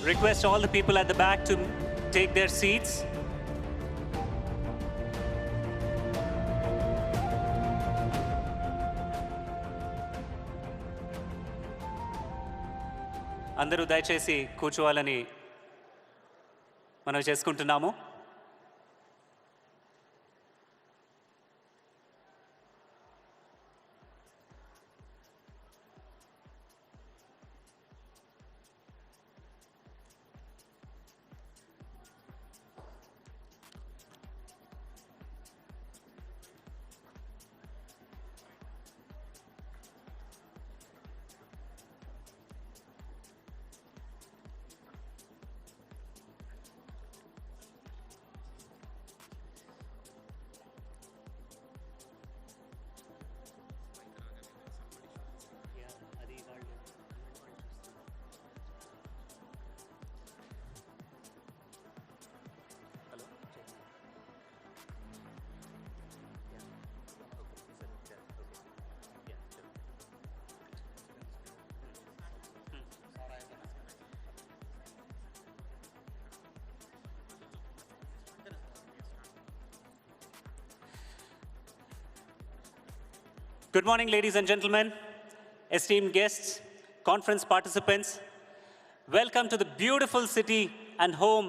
Request all the people at the back to take their seats. అందరూ దయచేసి కూర్చోవాలని మనం చేసుకుంటున్నాము. Good morning, ladies and gentlemen, esteemed guests, conference participants. Welcome to the beautiful city and home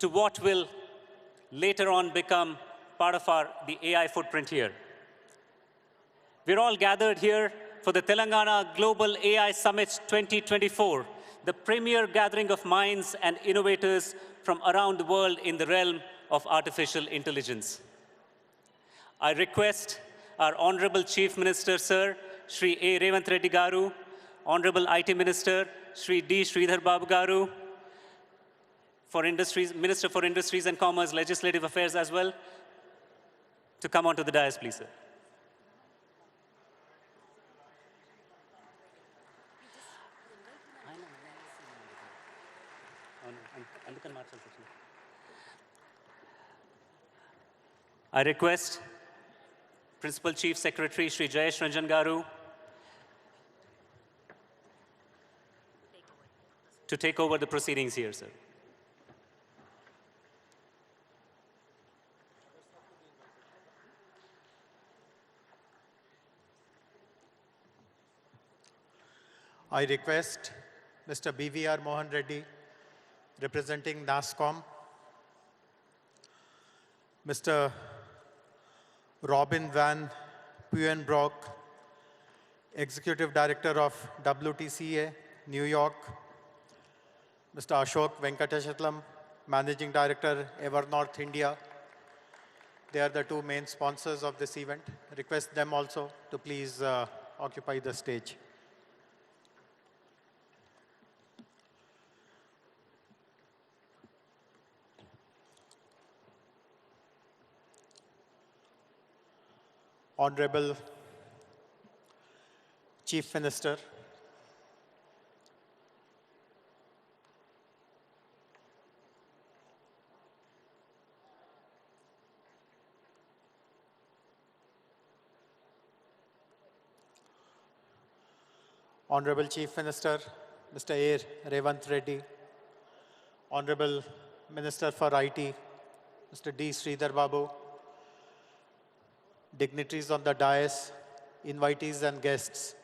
to what will later on become part of the AI footprint here. We're all gathered here for the Telangana Global AI Summit 2024, the premier gathering of minds and innovators from around the world in the realm of artificial intelligence. I request our Honorable Chief Minister, Sir, Sri.A.Revanth Reddy Garu, Honorable IT Minister, Sri D. Sridhar Babu Garu, Minister for Industries and Commerce, Legislative Affairs as well, to come onto the dais, please, sir. I request Principal Chief Secretary Sri Jayesh Ranjan Garu to take over the proceedings here, sir. I request Mr. B.V.R. Mohan Reddy, representing NASSCOM, Mr. Robin Van Puyenbroek, Executive Director of WTCA, New York, Mr. Ashok Venkateshatlam, Managing Director, Evernorth India. They are the two main sponsors of this event. Request them also to please occupy the stage. Honorable Chief Minister, Honorable Chief Minister, Mr. A.Revanth Reddy, Honorable Minister for IT, Mr. D. Sridhar Babu, dignitaries on the dais, invitees and guests.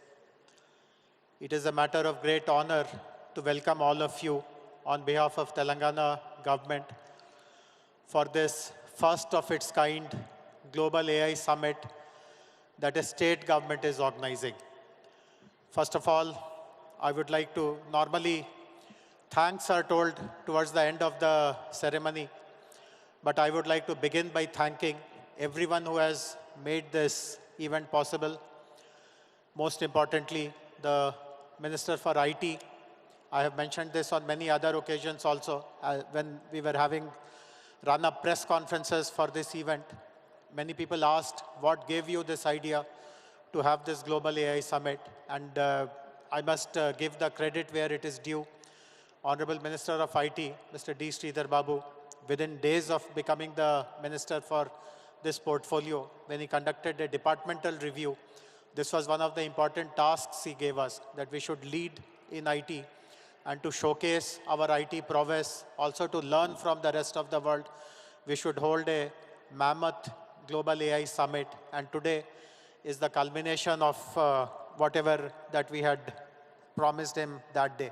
It is a matter of great honor to welcome all of you on behalf of Telangana government for this first of its kind Global AI Summit that a state government is organizing. First of all, I would like to normally thanks are told towards the end of the ceremony, but I would like to begin by thanking everyone who has made this event possible. Most importantly, the Minister for IT. I have mentioned this on many other occasions also when we were having run-up press conferences for this event. Many people asked, what gave you this idea to have this Global AI Summit? And I must give the credit where it is due. Honorable Minister of IT, Mr. D. Sridhar Babu, within days of becoming the Minister for this portfolio, when he conducted a departmental review, this was one of the important tasks he gave us, that we should lead in IT and to showcase our IT prowess, also to learn from the rest of the world, we should hold a mammoth Global AI Summit. And today is the culmination of whatever that we had promised him that day.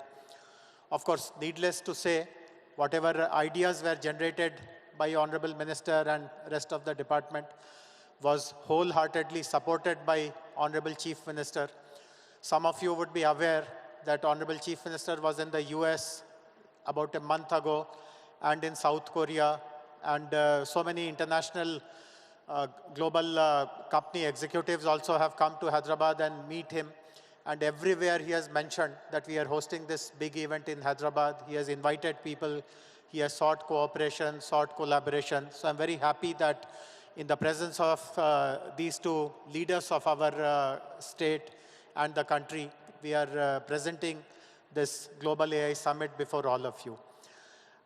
Of course, needless to say, whatever ideas were generated by Honorable Minister and rest of the department was wholeheartedly supported by Honorable Chief Minister. Some of you would be aware that Honorable Chief Minister was in the US about a month ago and in South Korea, and so many international global company executives also have come to Hyderabad and meet him. And everywhere he has mentioned that we are hosting this big event in Hyderabad. He has invited people. He has sought cooperation, sought collaboration. So I'm very happy that in the presence of these two leaders of our state and the country, we are presenting this Global AI Summit before all of you.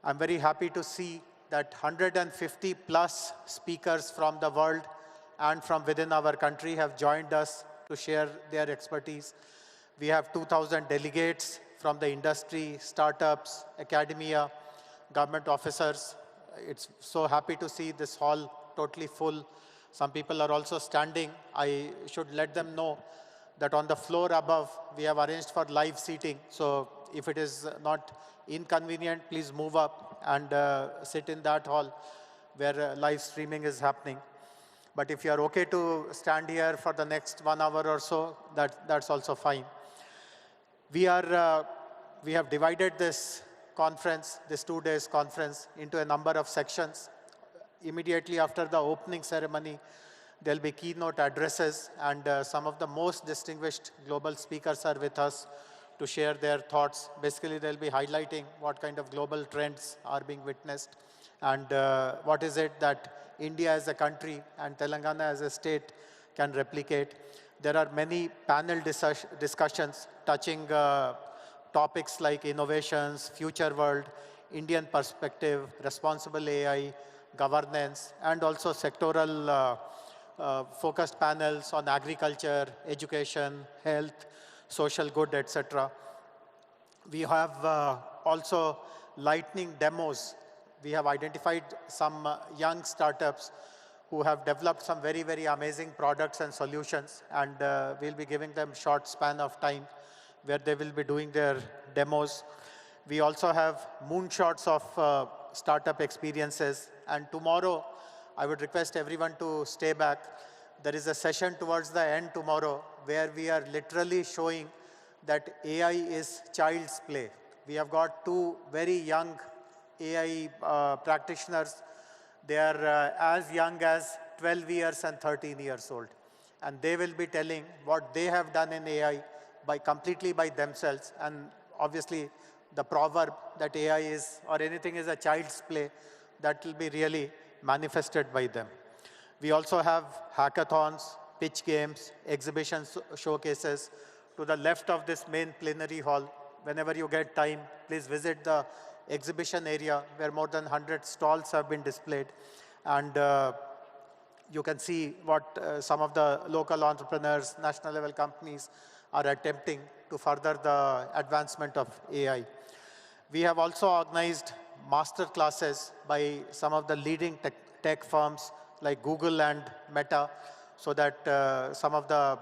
I'm very happy to see that 150 plus speakers from the world and from within our country have joined us to share their expertise. We have 2,000 delegates from the industry, startups, academia, government officers. It's so happy to see this hall totally full. Some people are also standing. I should let them know that on the floor above, we have arranged for live seating. So if it is not inconvenient, please move up and sit in that hall where live streaming is happening. But if you are okay to stand here for the next 1 hour or so, that's also fine. We have divided this conference, this 2 days conference, into a number of sections. Immediately after the opening ceremony, there'll be keynote addresses, and some of the most distinguished global speakers are with us to share their thoughts. Basically, they'll be highlighting what kind of global trends are being witnessed and what is it that India as a country and Telangana as a state can replicate. There are many panel discussions touching topics like innovations, future world, Indian perspective, responsible AI, governance, and also sectoral focused panels on agriculture, education, health, social good, etc. We have also lightning demos. We have identified some young startups who have developed some very, very amazing products and solutions, and we'll be giving them short span of time where they will be doing their demos. We also have moonshots of startup experiences, and tomorrow, I would request everyone to stay back. There is a session towards the end tomorrow where we are literally showing that AI is child's play. We have got two very young AI practitioners. They are as young as 12 years and 13 years old. And they will be telling what they have done in AI completely by themselves. And obviously, the proverb that AI is, or anything is a child's play, that will be really manifested by them. We also have hackathons, pitch games, exhibitions, showcases. To the left of this main plenary hall, whenever you get time, please visit the exhibition area where more than 100 stalls have been displayed. And you can see what some of the local entrepreneurs, national level companies are attempting to further the advancement of AI. We have also organized master classes by some of the leading tech firms like Google and Meta, so that some of the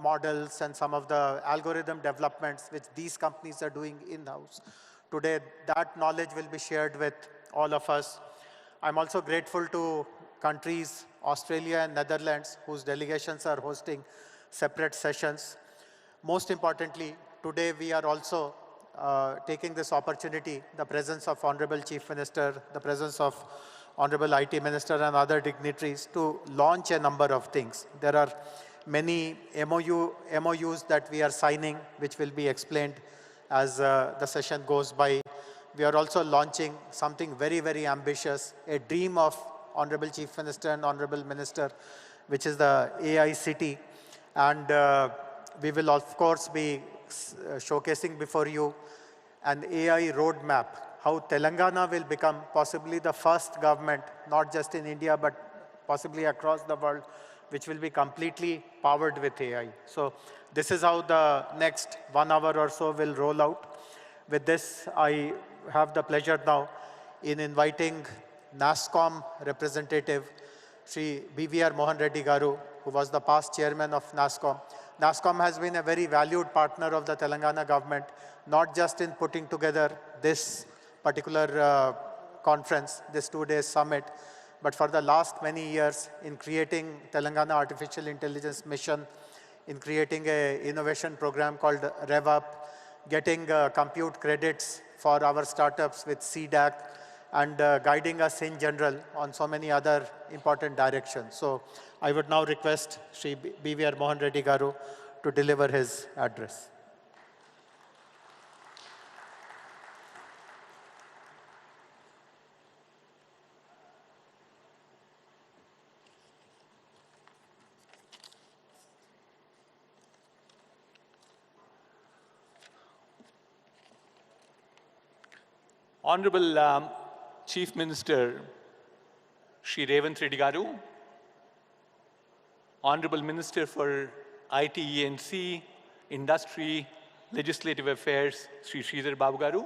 models and some of the algorithm developments which these companies are doing in-house. Today, that knowledge will be shared with all of us. I'm also grateful to countries, Australia and Netherlands, whose delegations are hosting separate sessions. Most importantly, today we are also taking this opportunity, the presence of Honorable Chief Minister, the presence of Honorable IT Minister and other dignitaries to launch a number of things. There are many MOUs that we are signing, which will be explained as the session goes by. We are also launching something very, very ambitious, a dream of Honorable Chief Minister and Honorable Minister, which is the AI City. And we will, of course, be showcasing before you an AI roadmap, how Telangana will become possibly the first government, not just in India, but possibly across the world, which will be completely powered with AI. So this is how the next 1 hour or so will roll out. With this, I have the pleasure now in inviting NASSCOM representative, Sri BVR Mohan Reddy Garu, who was the past chairman of NASSCOM. NASSCOM has been a very valued partner of the Telangana government, not just in putting together this particular conference, this 2-day summit, but for the last many years in creating Telangana Artificial Intelligence Mission, in creating an innovation program called RevUp, getting compute credits for our startups with CDAC, and guiding us in general on so many other important directions. So I would now request Sri BVR Mohan Reddy Garu to deliver his address. Honorable Chief Minister Sri.A.Revanth Reddy Garu, Honorable Minister for IT, E&C, Industry, Legislative Affairs, Sri Sridhar Babu Garu,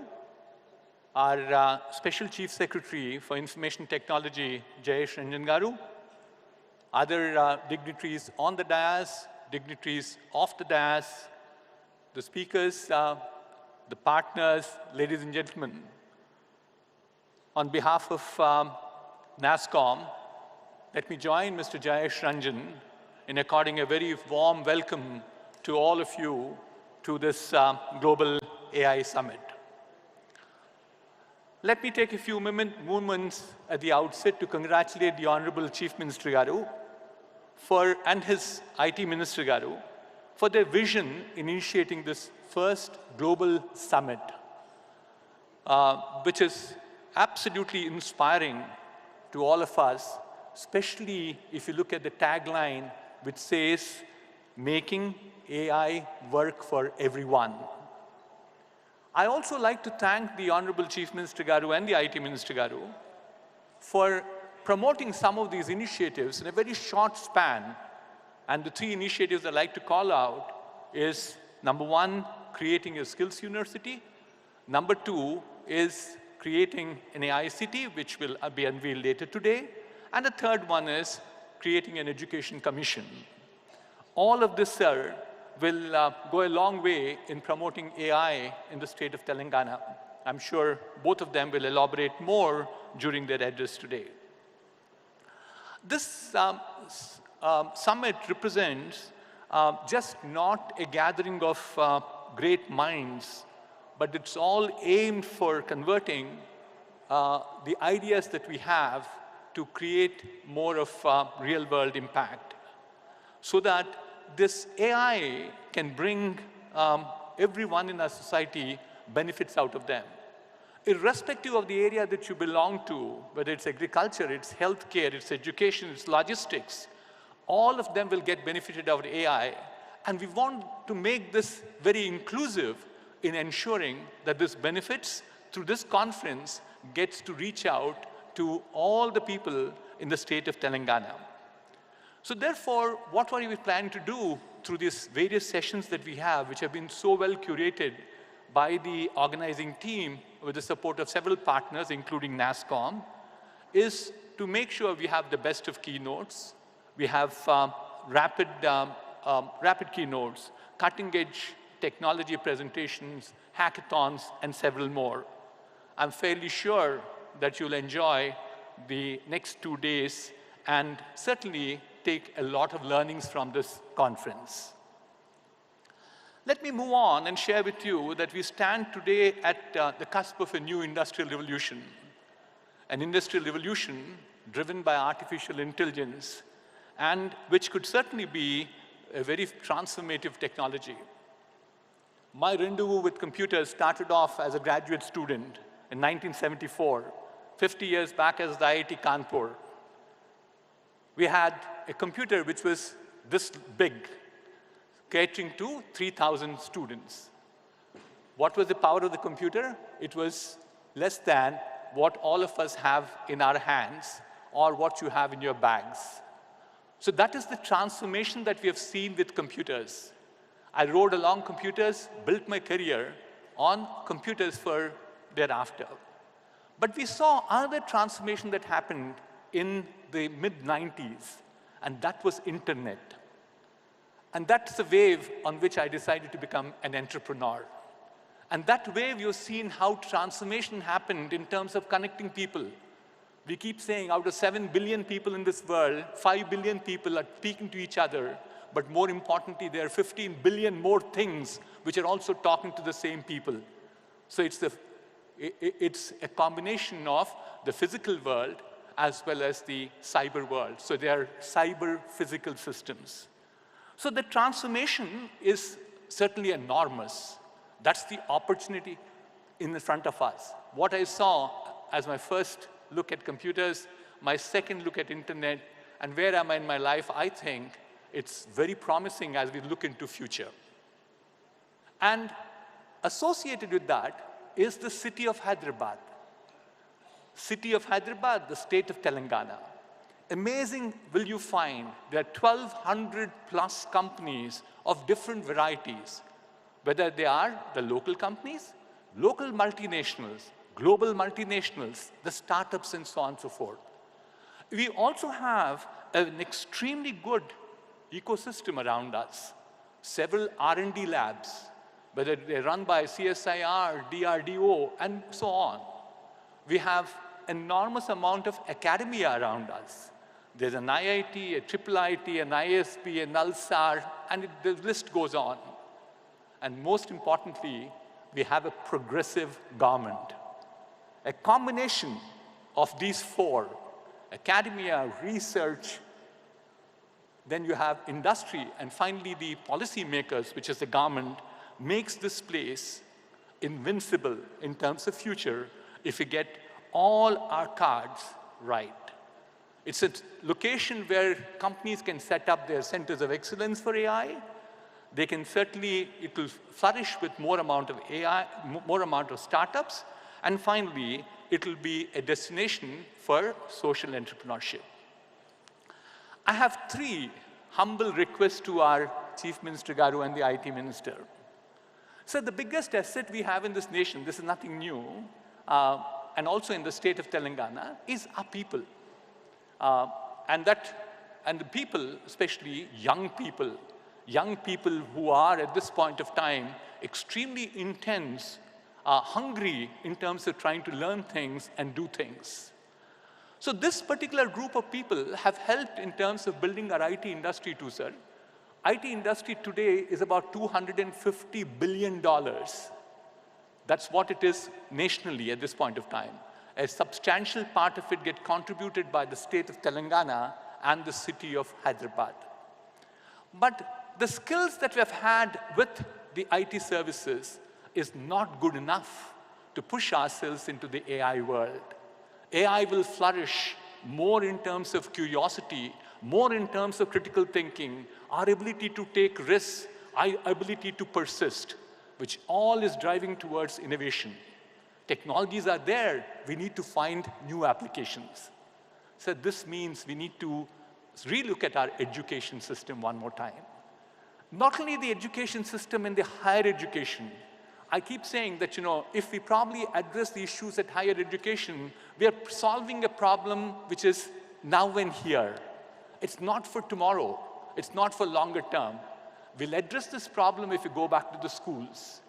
our Special Chief Secretary for Information Technology, Jayesh Ranjan Garu, other dignitaries on the dais, dignitaries off the dais, the speakers, the partners, ladies and gentlemen. On behalf of NASSCOM, let me join Mr. Jayesh Ranjan in according a very warm welcome to all of you to this Global AI Summit. Let me take a few moments at the outset to congratulate the Honorable Chief Minister Garu and his IT Minister Garu for their vision in initiating this first Global Summit, which is absolutely inspiring to all of us, especially if you look at the tagline which says, making AI work for everyone. I also like to thank the Honorable Chief Minister Garu and the IT Minister Garu for promoting some of these initiatives in a very short span. And the 3 initiatives I'd like to call out is, number 1, creating a skills university. Number 2 is creating an AI city, which will be unveiled later today. And the third one is creating an education commission. All of this, sir, will go a long way in promoting AI in the state of Telangana. I'm sure both of them will elaborate more during their address today. This summit represents just not a gathering of great minds, but it's all aimed for converting the ideas that we have to create more of real-world impact, so that this AI can bring everyone in our society benefits out of them. Irrespective of the area that you belong to, whether it's agriculture, it's healthcare, it's education, it's logistics, all of them will get benefited out of AI. And we want to make this very inclusive in ensuring that this benefits through this conference gets to reach out to all the people in the state of Telangana. So therefore, what are we planning to do through these various sessions that we have, which have been so well curated by the organizing team with the support of several partners, including NASSCOM, is to make sure we have the best of keynotes. We have rapid keynotes, cutting-edge technology presentations, hackathons, and several more. I'm fairly sure that you'll enjoy the next 2 days and certainly take a lot of learnings from this conference. Let me move on and share with you that we stand today at the cusp of a new industrial revolution, an industrial revolution driven by artificial intelligence, and which could certainly be a very transformative technology. My rendezvous with computers started off as a graduate student in 1974, 50 years back as the IIT Kanpur. We had a computer which was this big, catering to 3,000 students. What was the power of the computer? It was less than what all of us have in our hands or what you have in your bags. So that is the transformation that we have seen with computers. I rode along computers, built my career, on computers for thereafter. But we saw another transformation that happened in the mid-90s, and that was internet. And that's the wave on which I decided to become an entrepreneur. And that wave, you've seen how transformation happened in terms of connecting people. We keep saying out of 7 billion people in this world, 5 billion people are speaking to each other. But more importantly, there are 15 billion more things which are also talking to the same people. So it's a combination of the physical world as well as the cyber world. So they are cyber-physical systems. So the transformation is certainly enormous. That's the opportunity in front of us. What I saw as my first look at computers, my second look at internet, and where am I in my life, I think it's very promising as we look into future. And associated with that is the city of Hyderabad. City of Hyderabad, the state of Telangana. Amazing will you find there are 1,200 plus companies of different varieties, whether they are the local companies, local multinationals, global multinationals, the startups, and so on and so forth. We also have an extremely good ecosystem around us. Several R&D labs, whether they're run by CSIR, DRDO, and so on. We have enormous amount of academia around us. There's an IIT, a IIIT, an ISB, an ULSAR, and the list goes on. And most importantly, we have a progressive government. A combination of these four, academia, research, then you have industry, and finally the policymakers, which is the government, makes this place invincible in terms of future if we get all our cards right. It's a location where companies can set up their centers of excellence for AI. They can certainly, it will flourish with more amount of AI, more amount of startups. And finally, it will be a destination for social entrepreneurship. I have 3 humble requests to our Chief Minister Garu and the IT Minister. So the biggest asset we have in this nation, this is nothing new, and also in the state of Telangana, is our people. And the people, especially young people who are at this point of time extremely intense, hungry in terms of trying to learn things and do things. So this particular group of people have helped in terms of building our IT industry too, sir. IT industry today is about $250 billion. That's what it is nationally at this point of time. A substantial part of it gets contributed by the state of Telangana and the city of Hyderabad. But the skills that we have had with the IT services is not good enough to push ourselves into the AI world. AI will flourish more in terms of curiosity, more in terms of critical thinking, our ability to take risks, our ability to persist, which all is driving towards innovation. Technologies are there. We need to find new applications. So this means we need to relook at our education system one more time. Not only the education system in the higher education. I keep saying that, if we probably address the issues at higher education, we are solving a problem which is now and here. It's not for tomorrow. It's not for longer term. We'll address this problem if we go back to the schools.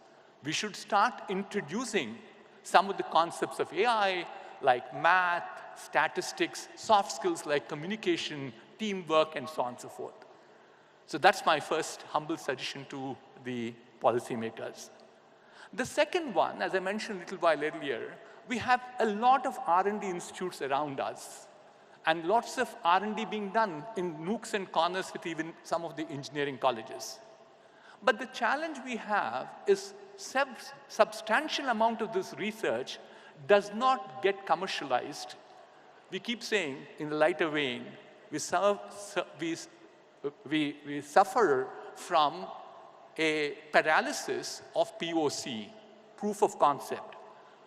We should start introducing some of the concepts of AI, like math, statistics, soft skills like communication, teamwork, and so on and so forth. So that's my first humble suggestion to the policymakers. The second one, as I mentioned a little while earlier, we have a lot of R&D institutes around us, and lots of R&D being done in nooks and corners with even some of the engineering colleges. But the challenge we have is substantial amount of this research does not get commercialized. We keep saying, in the lighter vein, we suffer from a paralysis of POC, proof of concept.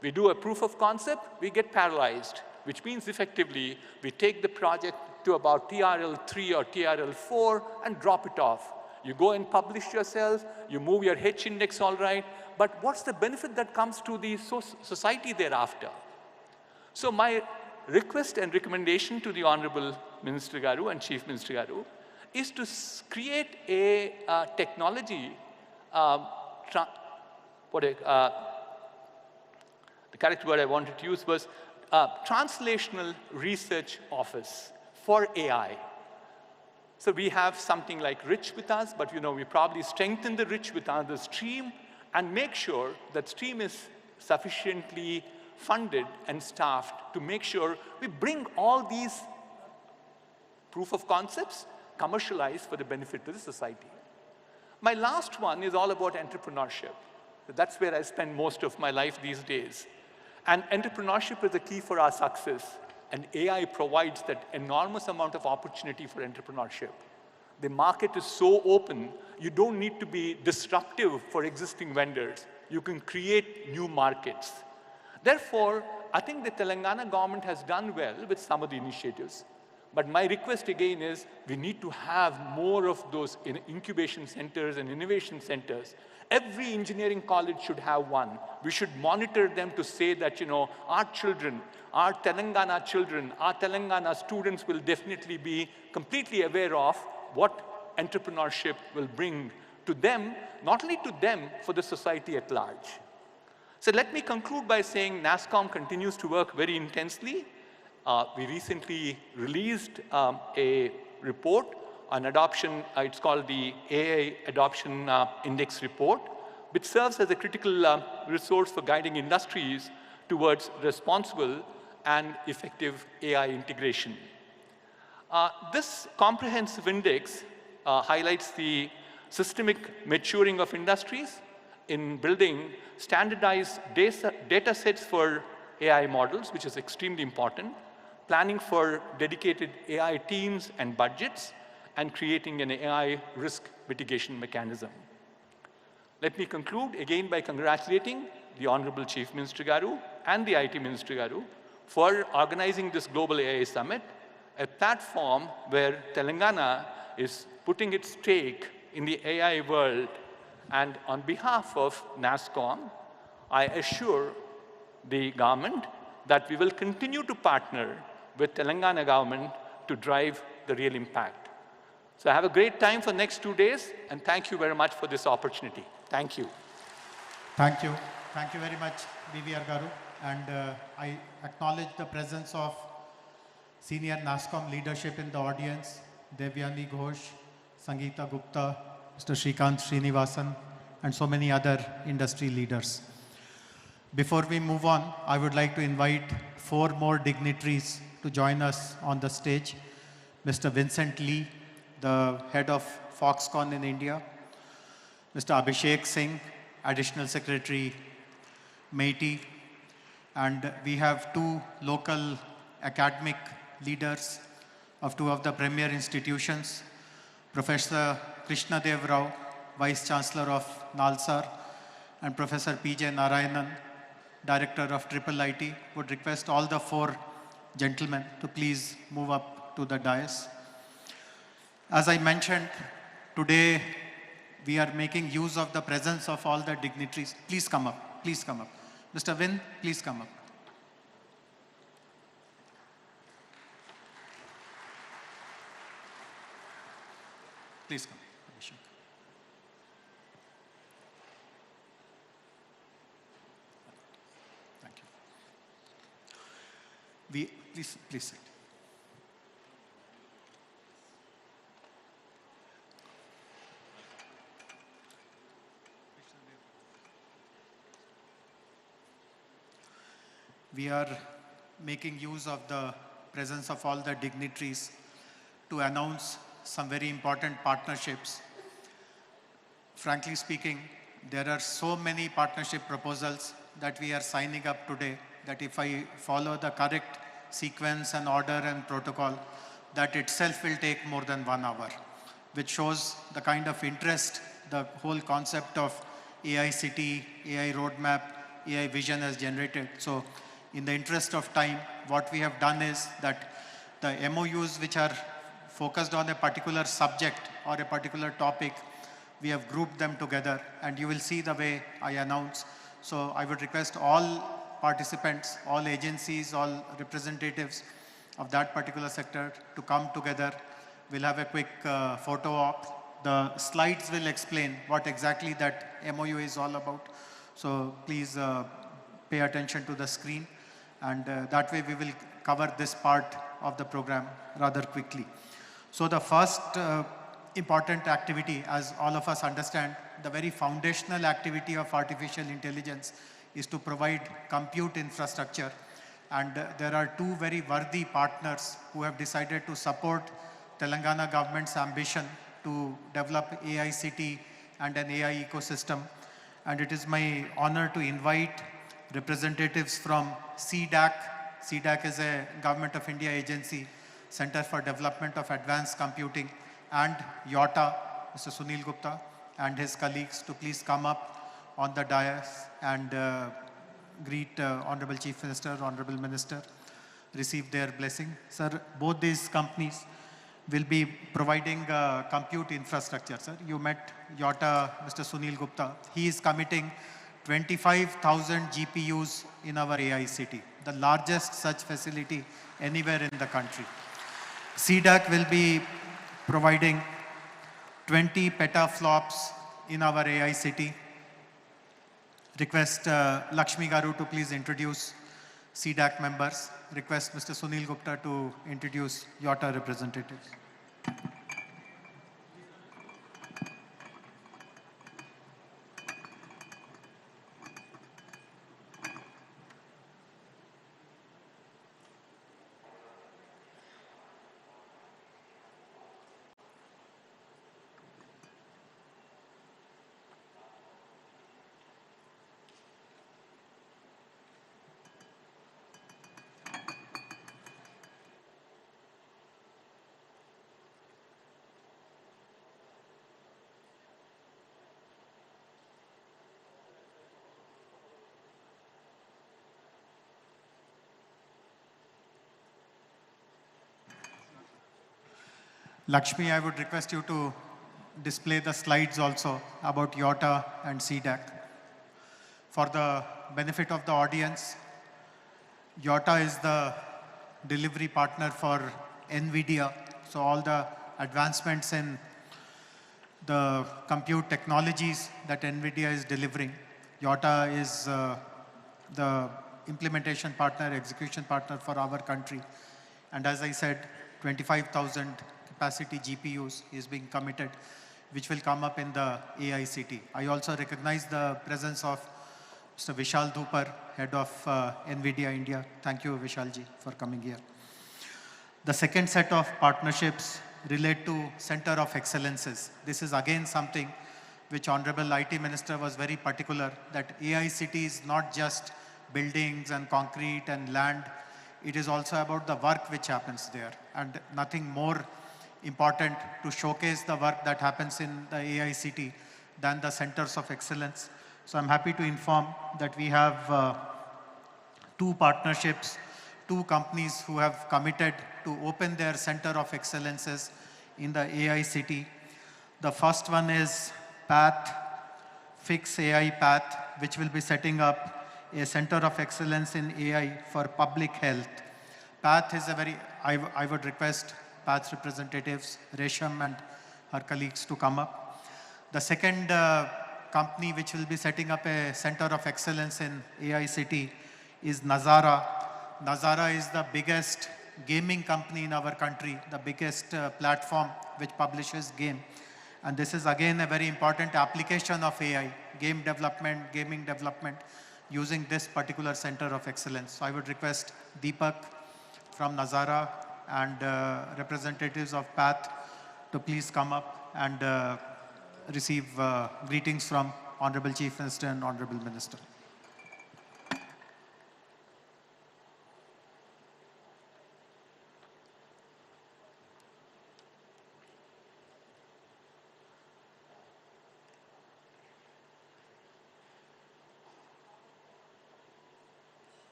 We do a proof of concept, we get paralyzed, which means effectively we take the project to about TRL 3 or TRL 4 and drop it off. You go and publish yourself, you move your H index all right, but what's the benefit that comes to the society thereafter? So my request and recommendation to the Honorable Minister Garu and Chief Minister Garu is to create a technology, the correct word I wanted to use was translational research office for AI. So we have something like Rich with us, but we probably strengthen the Rich with another stream and make sure that stream is sufficiently funded and staffed to make sure we bring all these proof of concepts commercialized for the benefit of the society. My last one is all about entrepreneurship. That's where I spend most of my life these days. And entrepreneurship is the key for our success. And AI provides that enormous amount of opportunity for entrepreneurship. The market is so open, you don't need to be disruptive for existing vendors. You can create new markets. Therefore, I think the Telangana government has done well with some of the initiatives. But my request again is we need to have more of those incubation centers and innovation centers. Every engineering college should have one. We should monitor them to say that, our children, our Telangana children, our Telangana students will definitely be completely aware of what entrepreneurship will bring to them, not only to them, for the society at large. So let me conclude by saying NASSCOM continues to work very intensely. We recently released a report on adoption. It's called the AI Adoption Index Report, which serves as a critical resource for guiding industries towards responsible and effective AI integration. This comprehensive index highlights the systemic maturing of industries in building standardized data sets for AI models, which is extremely important, planning for dedicated AI teams and budgets, and creating an AI risk mitigation mechanism. Let me conclude again by congratulating the Honorable Chief Minister Garu and the IT Minister Garu for organizing this Global AI Summit, a platform where Telangana is putting its stake in the AI world. And on behalf of NASSCOM, I assure the government that we will continue to partner with Telangana government to drive the real impact. So have a great time for the next 2 days, and thank you very much for this opportunity. Thank you. Thank you. Thank you very much, BVR Garu. And I acknowledge the presence of senior NASSCOM leadership in the audience, Devyani Ghosh, Sangeeta Gupta, Mr. Shrikant Srinivasan, and so many other industry leaders. Before we move on, I would like to invite 4 more dignitaries to join us on the stage. Mr. Vincent Lee, the head of Foxconn in India. Mr. Abhishek Singh, Additional Secretary, MeitY. And we have 2 local academic leaders of 2 of the premier institutions, Professor Krishna Dev Rao, Vice Chancellor of NALSAR, and Professor P.J. Narayanan, Director of IIIT. Would request all the 4 gentlemen to please move up to the dais. As I mentioned, today we are making use of the presence of all the dignitaries. Please come up. Please come up. Mr. Vin, please come up. Please come. Thank you. Please sit. We are making use of the presence of all the dignitaries to announce some very important partnerships. Frankly speaking, there are so many partnership proposals that we are signing up today that if I follow the correct sequence and order and protocol, that itself will take more than 1 hour, which shows the kind of interest the whole concept of AI city, AI roadmap, AI vision has generated. So in the interest of time, what we have done is that the MOUs which are focused on a particular subject or a particular topic we have grouped them together, and you will see the way I announce. So I would request all participants, all agencies, all representatives of that particular sector to come together. We'll have a quick photo op. The slides will explain what exactly that MOU is all about. So please pay attention to the screen, and that way we will cover this part of the program rather quickly. So the first important activity, as all of us understand, the very foundational activity of artificial intelligence is to provide compute infrastructure. And there are two very worthy partners who have decided to support Telangana government's ambition to develop AICT and an AI ecosystem. And it is my honor to invite representatives from CDAC. CDAC is a Government of India agency, Center for Development of Advanced Computing, and YOTA, Mr. Sunil Gupta, and his colleagues to please come up on the dais and greet Honorable Chief Minister, Honorable Minister, receive their blessing. Sir, both these companies will be providing compute infrastructure. Sir, you met YOTA, Mr. Sunil Gupta. He is committing 25,000 GPUs in our AI city, the largest such facility anywhere in the country. CDAC will be providing 20 petaflops in our AI city. Request Lakshmi Garu to please introduce CDAC members. Request Mr. Sunil Gupta to introduce YOTA representatives. Lakshmi, I would request you to display the slides also about YOTA and CDAC. For the benefit of the audience, YOTA is the delivery partner for NVIDIA. So all the advancements in the compute technologies that NVIDIA is delivering, YOTA is the implementation partner, execution partner for our country. And as I said, 25,000 capacity GPUs is being committed, which will come up in the AICT. I also recognize the presence of Mr. Vishal Dhupar, head of NVIDIA India. Thank you, Vishalji, for coming here. The second set of partnerships relate to Center of Excellences. This is again something which Honorable IT Minister was very particular, that AICT is not just buildings and concrete and land. It is also about the work which happens there, and nothing more important to showcase the work that happens in the AICT than the centers of excellence. So I'm happy to inform that we have two partnerships, two companies who have committed to open their center of excellences in the AICT. The first one is PATH, Fix AI PATH, which will be setting up a center of excellence in AI for public health. PATH is a very, I would request PATH representatives, Resham and her colleagues to come up. The second company which will be setting up a center of excellence in AICT is Nazara. Nazara is the biggest gaming company in our country, the biggest platform which publishes game. And this is again a very important application of AI, game development, gaming development, using this particular center of excellence. So I would request Deepak from Nazara and representatives of PATH to please come up and receive greetings from Honorable Chief Minister and Honorable Minister.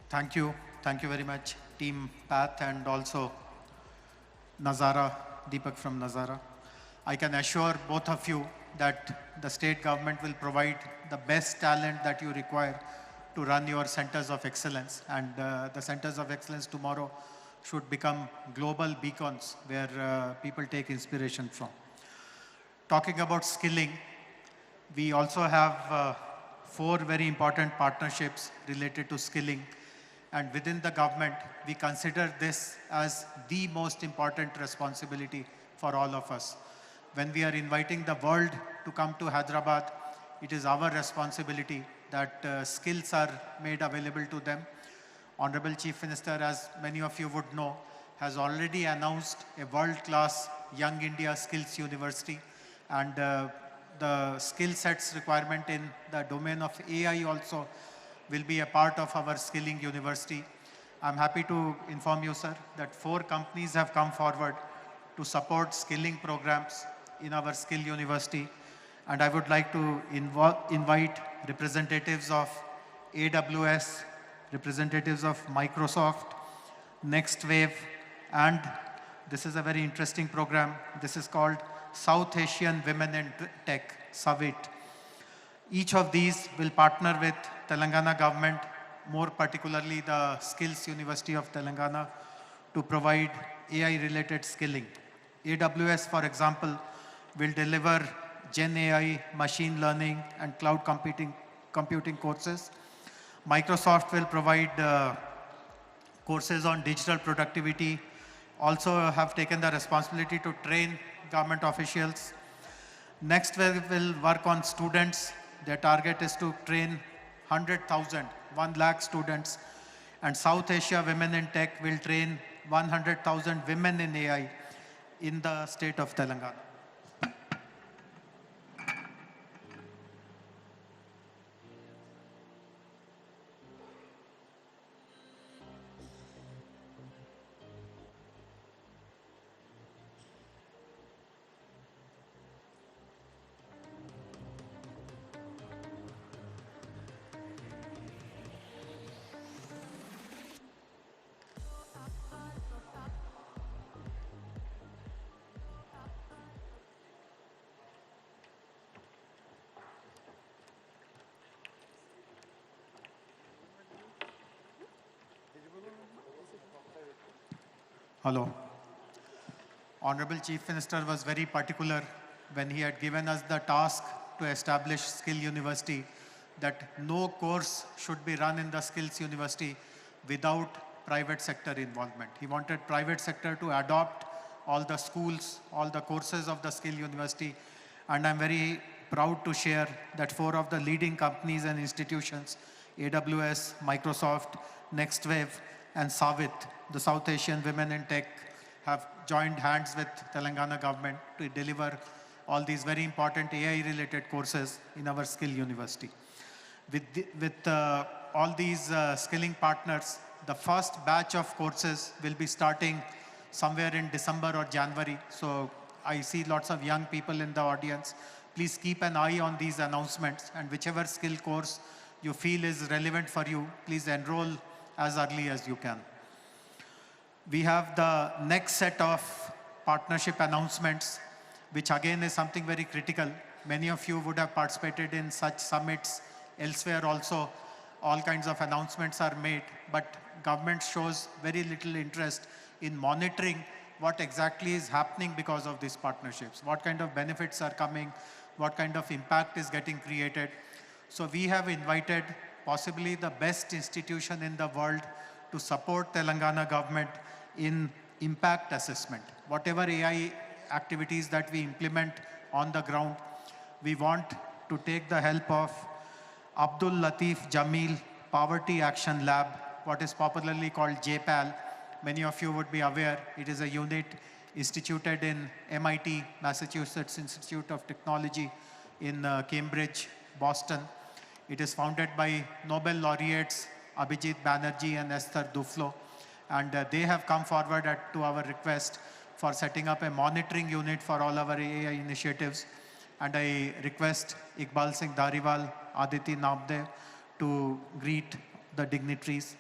Thank you. Thank you very much, Team Path, and also Nazara, Deepak from Nazara. I can assure both of you that the state government will provide the best talent that you require to run your centers of excellence. And the centers of excellence tomorrow should become global beacons where people take inspiration from. Talking about skilling, we also have 4 very important partnerships related to skilling. And within the government, we consider this as the most important responsibility for all of us. When we are inviting the world to come to Hyderabad, it is our responsibility that skills are made available to them. Honorable Chief Minister, as many of you would know, has already announced a world-class Young India Skills University, and the skill sets requirement in the domain of AI also will be a part of our skilling university. I'm happy to inform you, sir, that 4 companies have come forward to support skilling programs in our skill university. And I would like to invite representatives of AWS, representatives of Microsoft, Next Wave, and this is a very interesting program. This is called South Asian Women in Tech, SAVIT. Each of these will partner with Telangana government, more particularly the Skills University of Telangana, to provide AI-related skilling. AWS, for example, will deliver Gen AI, machine learning, and cloud computing courses. Microsoft will provide courses on digital productivity, also have taken the responsibility to train government officials. Next, we will work on students. Their target is to train 100,000, 1 lakh students. And South Asia Women in Tech will train 100,000 women in AI in the state of Telangana. Hello. Honorable Chief Minister was very particular when he had given us the task to establish Skill University that no course should be run in the Skills University without private sector involvement. He wanted private sector to adopt all the schools, all the courses of the Skill University, and I'm very proud to share that 4 of the leading companies and institutions, AWS, Microsoft, NextWave, and SAVIT, the South Asian Women in Tech, have joined hands with Telangana government to deliver all these very important AI-related courses in our Skill University. With all these skilling partners, the first batch of courses will be starting somewhere in December or January. So I see lots of young people in the audience. Please keep an eye on these announcements, and whichever skill course you feel is relevant for you, please enroll as early as you can. We have the next set of partnership announcements, which again is something very critical. Many of you would have participated in such summits elsewhere also. All kinds of announcements are made, but government shows very little interest in monitoring what exactly is happening because of these partnerships, what kind of benefits are coming, what kind of impact is getting created. So we have invited possibly the best institution in the world to support Telangana government in impact assessment. Whatever AI activities that we implement on the ground, we want to take the help of Abdul Latif Jameel Poverty Action Lab, what is popularly called JPAL. Many of you would be aware, it is a unit instituted in MIT, Massachusetts Institute of Technology in Cambridge, Boston. It is founded by Nobel laureates Abhijit Banerjee and Esther Duflo. And they have come forward to our request for setting up a monitoring unit for all our AI initiatives. And I request Iqbal Singh Dhariwal, Aditi Nabde to greet the dignitaries.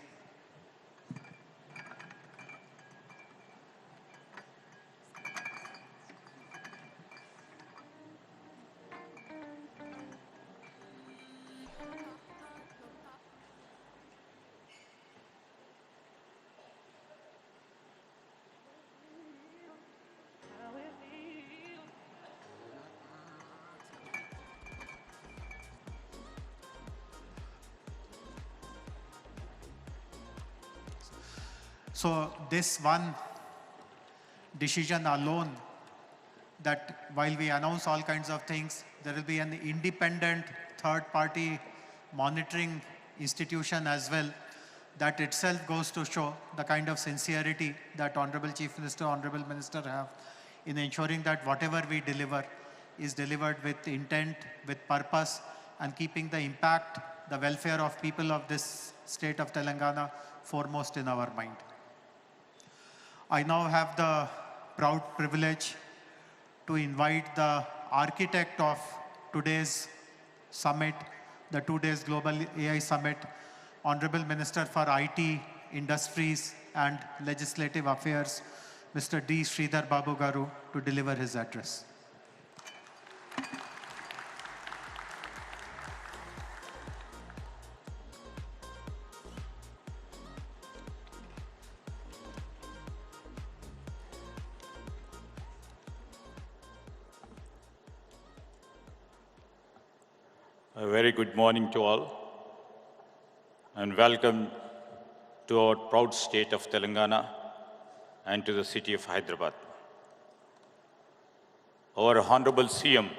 So this one decision alone, that while we announce all kinds of things, there will be an independent third-party monitoring institution as well, that itself goes to show the kind of sincerity that Honorable Chief Minister, Honorable Minister have in ensuring that whatever we deliver is delivered with intent, with purpose, and keeping the impact, the welfare of people of this state of Telangana foremost in our mind. I now have the proud privilege to invite the architect of today's summit, the 2 days Global AI Summit, Honorable Minister for IT, Industries and Legislative Affairs, Mr. D. Sridhar Babu Garu, to deliver his address. A very good morning to all, and welcome to our proud state of Telangana and to the city of Hyderabad. Our Hon'ble CM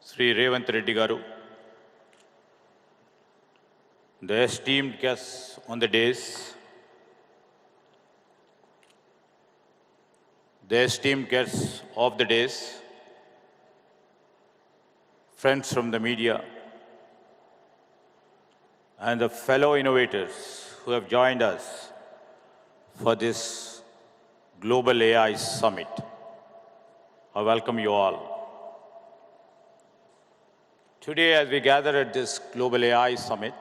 Sri.A.Revanth Reddy Garu, the esteemed guests on the dais, the esteemed guests of the dais, friends from the media, and the fellow innovators who have joined us for this Global AI Summit. I welcome you all. Today, as we gather at this Global AI Summit,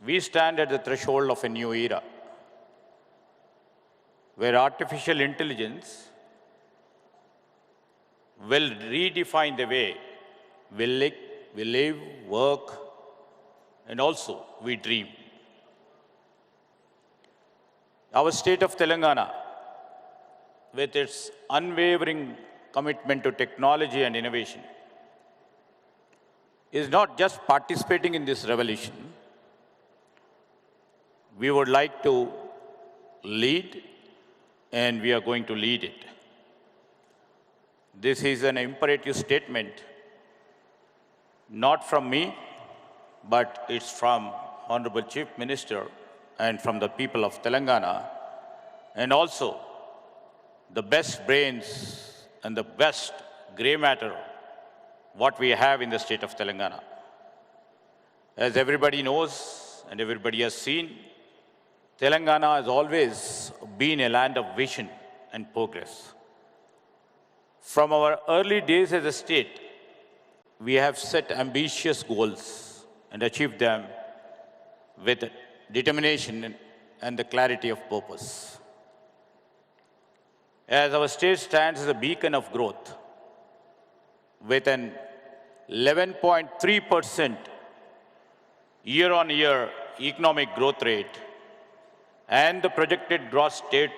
we stand at the threshold of a new era, where artificial intelligence will redefine the way we live, work, and also we dream. Our state of Telangana, with its unwavering commitment to technology and innovation, is not just participating in this revolution. We would like to lead, and we are going to lead it. This is an imperative statement, not from me, but it's from Honorable Chief Minister and from the people of Telangana, and also the best brains and the best gray matter what we have in the state of Telangana. As everybody knows and everybody has seen, Telangana has always been a land of vision and progress. From our early days as a state, we have set ambitious goals and achieved them with determination and the clarity of purpose. As our state stands as a beacon of growth, with an 11.3% year-on-year economic growth rate and the projected gross state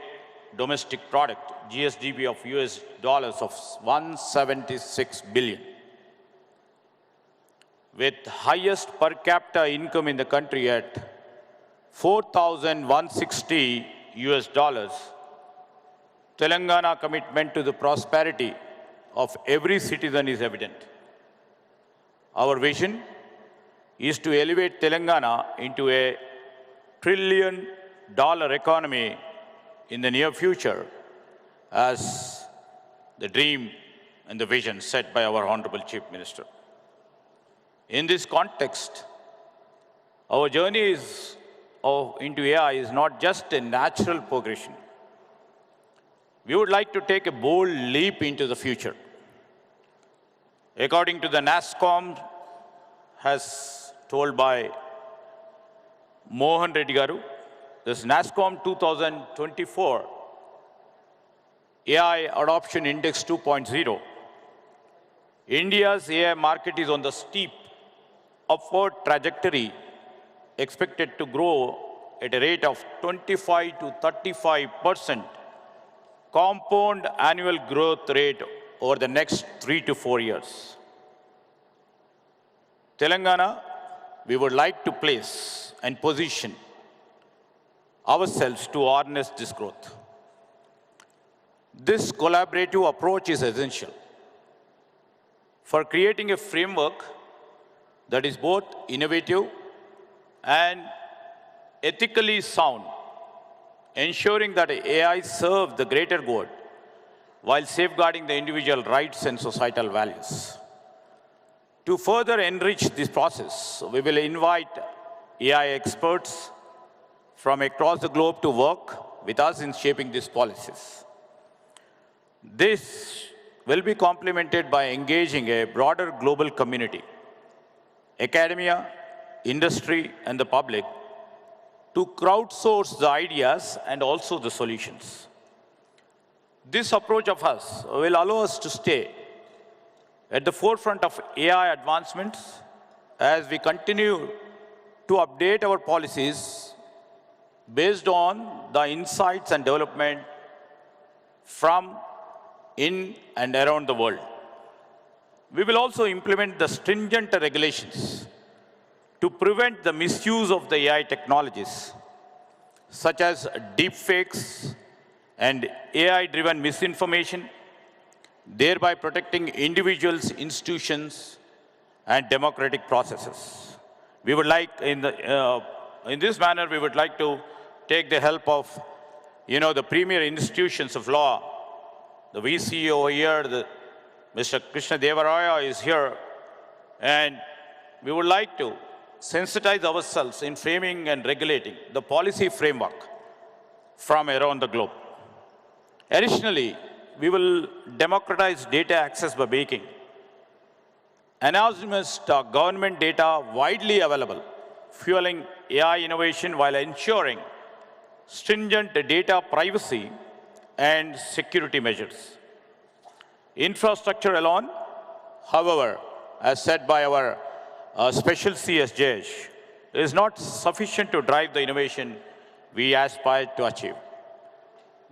domestic product, GSDP of US dollars of 176 billion. With highest per capita income in the country at 4,160 US dollars, Telangana commitment to the prosperity of every citizen is evident. Our vision is to elevate Telangana into a $1 trillion economy in the near future, as the dream and the vision set by our Honorable Chief Minister. In this context, our journey into AI is not just a natural progression. We would like to take a bold leap into the future. According to the NASSCOM, as told by Mohan Reddy Garu, this NASSCOM 2024 AI Adoption Index 2.0, India's AI market is on the steep upward trajectory, expected to grow at a rate of 25 to 35% compound annual growth rate over the next 3 to 4 years. Telangana, we would like to place and position ourselves to harness this growth. This collaborative approach is essential for creating a framework that is both innovative and ethically sound, ensuring that AI serves the greater good while safeguarding the individual rights and societal values. To further enrich this process, we will invite AI experts from across the globe to work with us in shaping these policies. This will be complemented by engaging a broader global community, academia, industry, and the public to crowdsource the ideas and also the solutions. This approach of us will allow us to stay at the forefront of AI advancements as we continue to update our policies based on the insights and development from in and around the world. We will also implement the stringent regulations to prevent the misuse of the AI technologies, such as deepfakes and AI-driven misinformation, thereby protecting individuals, institutions, and democratic processes. We would like, in this manner, we would like to take the help of, the premier institutions of law. The VC over here, Mr. Krishna Devaraya is here, and we would like to sensitize ourselves in framing and regulating the policy framework from around the globe. Additionally, we will democratize data access by making anonymous government data widely available, fueling AI innovation while ensuring stringent data privacy and security measures. Infrastructure alone, however, as said by our special CS Jayesh, is not sufficient to drive the innovation we aspire to achieve.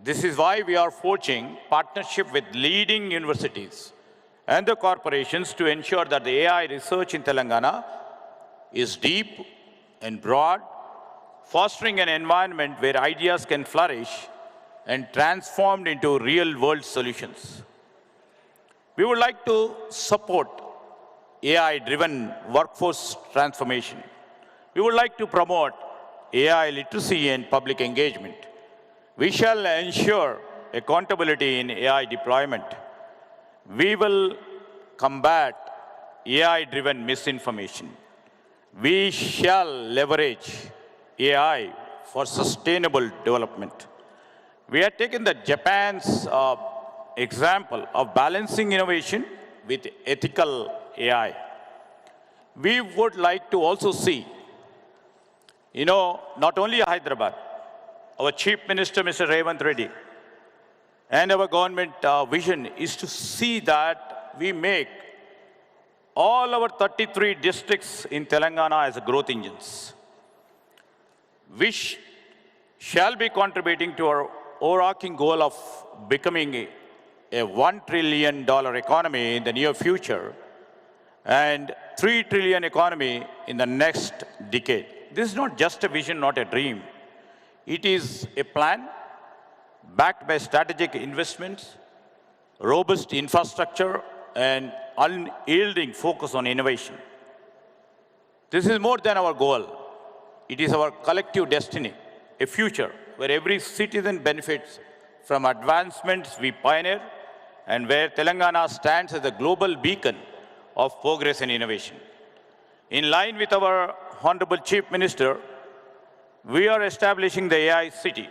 This is why we are forging partnership with leading universities and the corporations to ensure that the AI research in Telangana is deep and broad, fostering an environment where ideas can flourish and transformed into real-world solutions. We would like to support AI-driven workforce transformation. We would like to promote AI literacy and public engagement. We shall ensure accountability in AI deployment. We will combat AI-driven misinformation. We shall leverage AI for sustainable development. We have taken the Japan's example of balancing innovation with ethical AI. We would like to also see, not only Hyderabad, our Chief Minister, Mr. Revanth Reddy, and our government vision is to see that we make all our 33 districts in Telangana as growth engines, which shall be contributing to our overarching goal of becoming a $1 trillion economy in the near future and $3 trillion economy in the next decade. This is not just a vision, not a dream. It is a plan backed by strategic investments, robust infrastructure, and unyielding focus on innovation. This is more than our goal. It is our collective destiny, a future where every citizen benefits from advancements we pioneer and where Telangana stands as a global beacon of progress and innovation. In line with our Honorable Chief Minister, we are establishing the AI City,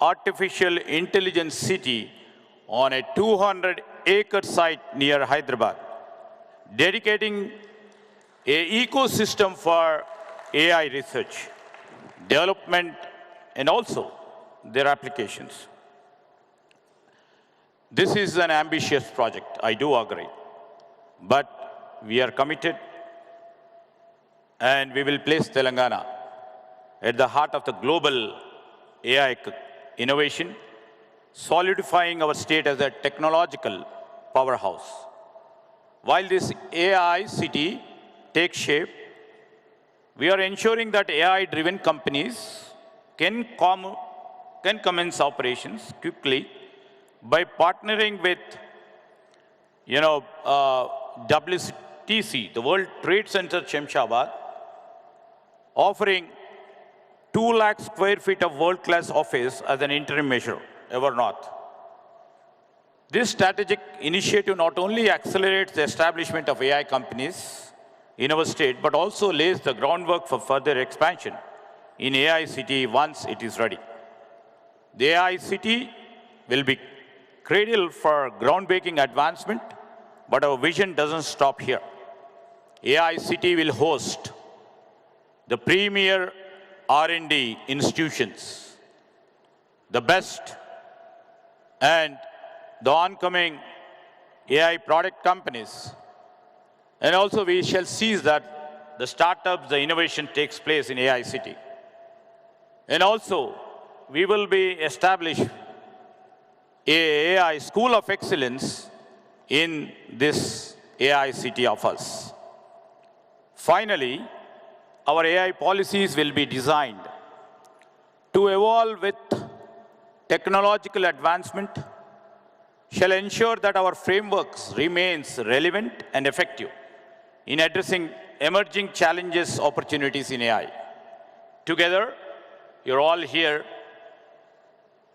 Artificial Intelligence City, on a 200-acre site near Hyderabad, dedicating an ecosystem for AI research, development, and also their applications. This is an ambitious project, I do agree, but we are committed and we will place Telangana at the heart of the global AI innovation, solidifying our state as a technological powerhouse. While this AI city takes shape, We are ensuring that AI-driven companies can commence operations quickly by partnering with, WTC, the World Trade Center Shemshabad, offering 2 lakh square feet of world-class office as an interim measure, Evernorth. This strategic initiative not only accelerates the establishment of AI companies in our state, but also lays the groundwork for further expansion in AI City once it is ready. The AI City will be cradle for groundbreaking advancement, but our vision doesn't stop here. AI City will host the premier R&D institutions, the best and the oncoming AI product companies. And also we shall seize that the startups, the innovation takes place in AI City. And also we will be establish a AI School of Excellence in this AI City of us. Finally, our AI policies will be designed to evolve with technological advancement, shall ensure that our frameworks remains relevant and effective in addressing emerging challenges, opportunities in AI. Together, you're all here.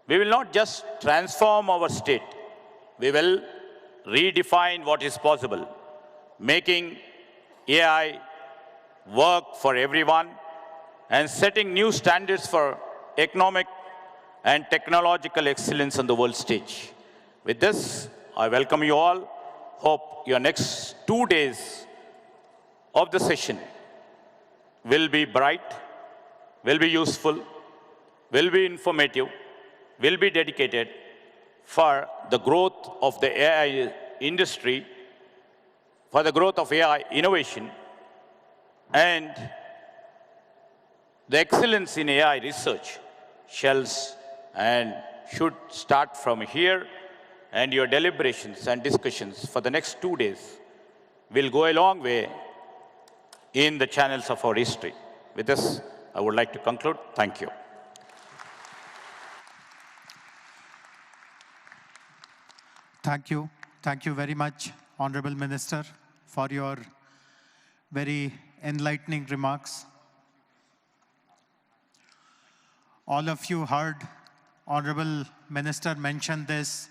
We will not just transform our state. We will redefine what is possible, making AI work for everyone and setting new standards for economic and technological excellence on the world stage. With this, I welcome you all. Hope your next 2 days of the session will be bright, will be useful, will be informative, will be dedicated for the growth of the AI industry, for the growth of AI innovation, and the excellence in AI research shall and should start from here, and your deliberations and discussions for the next 2 days will go a long way in the channels of our history. With this, I would like to conclude. Thank you. Thank you. Thank you very much, Honorable Minister, for your very enlightening remarks. All of you heard Honorable Minister mention this,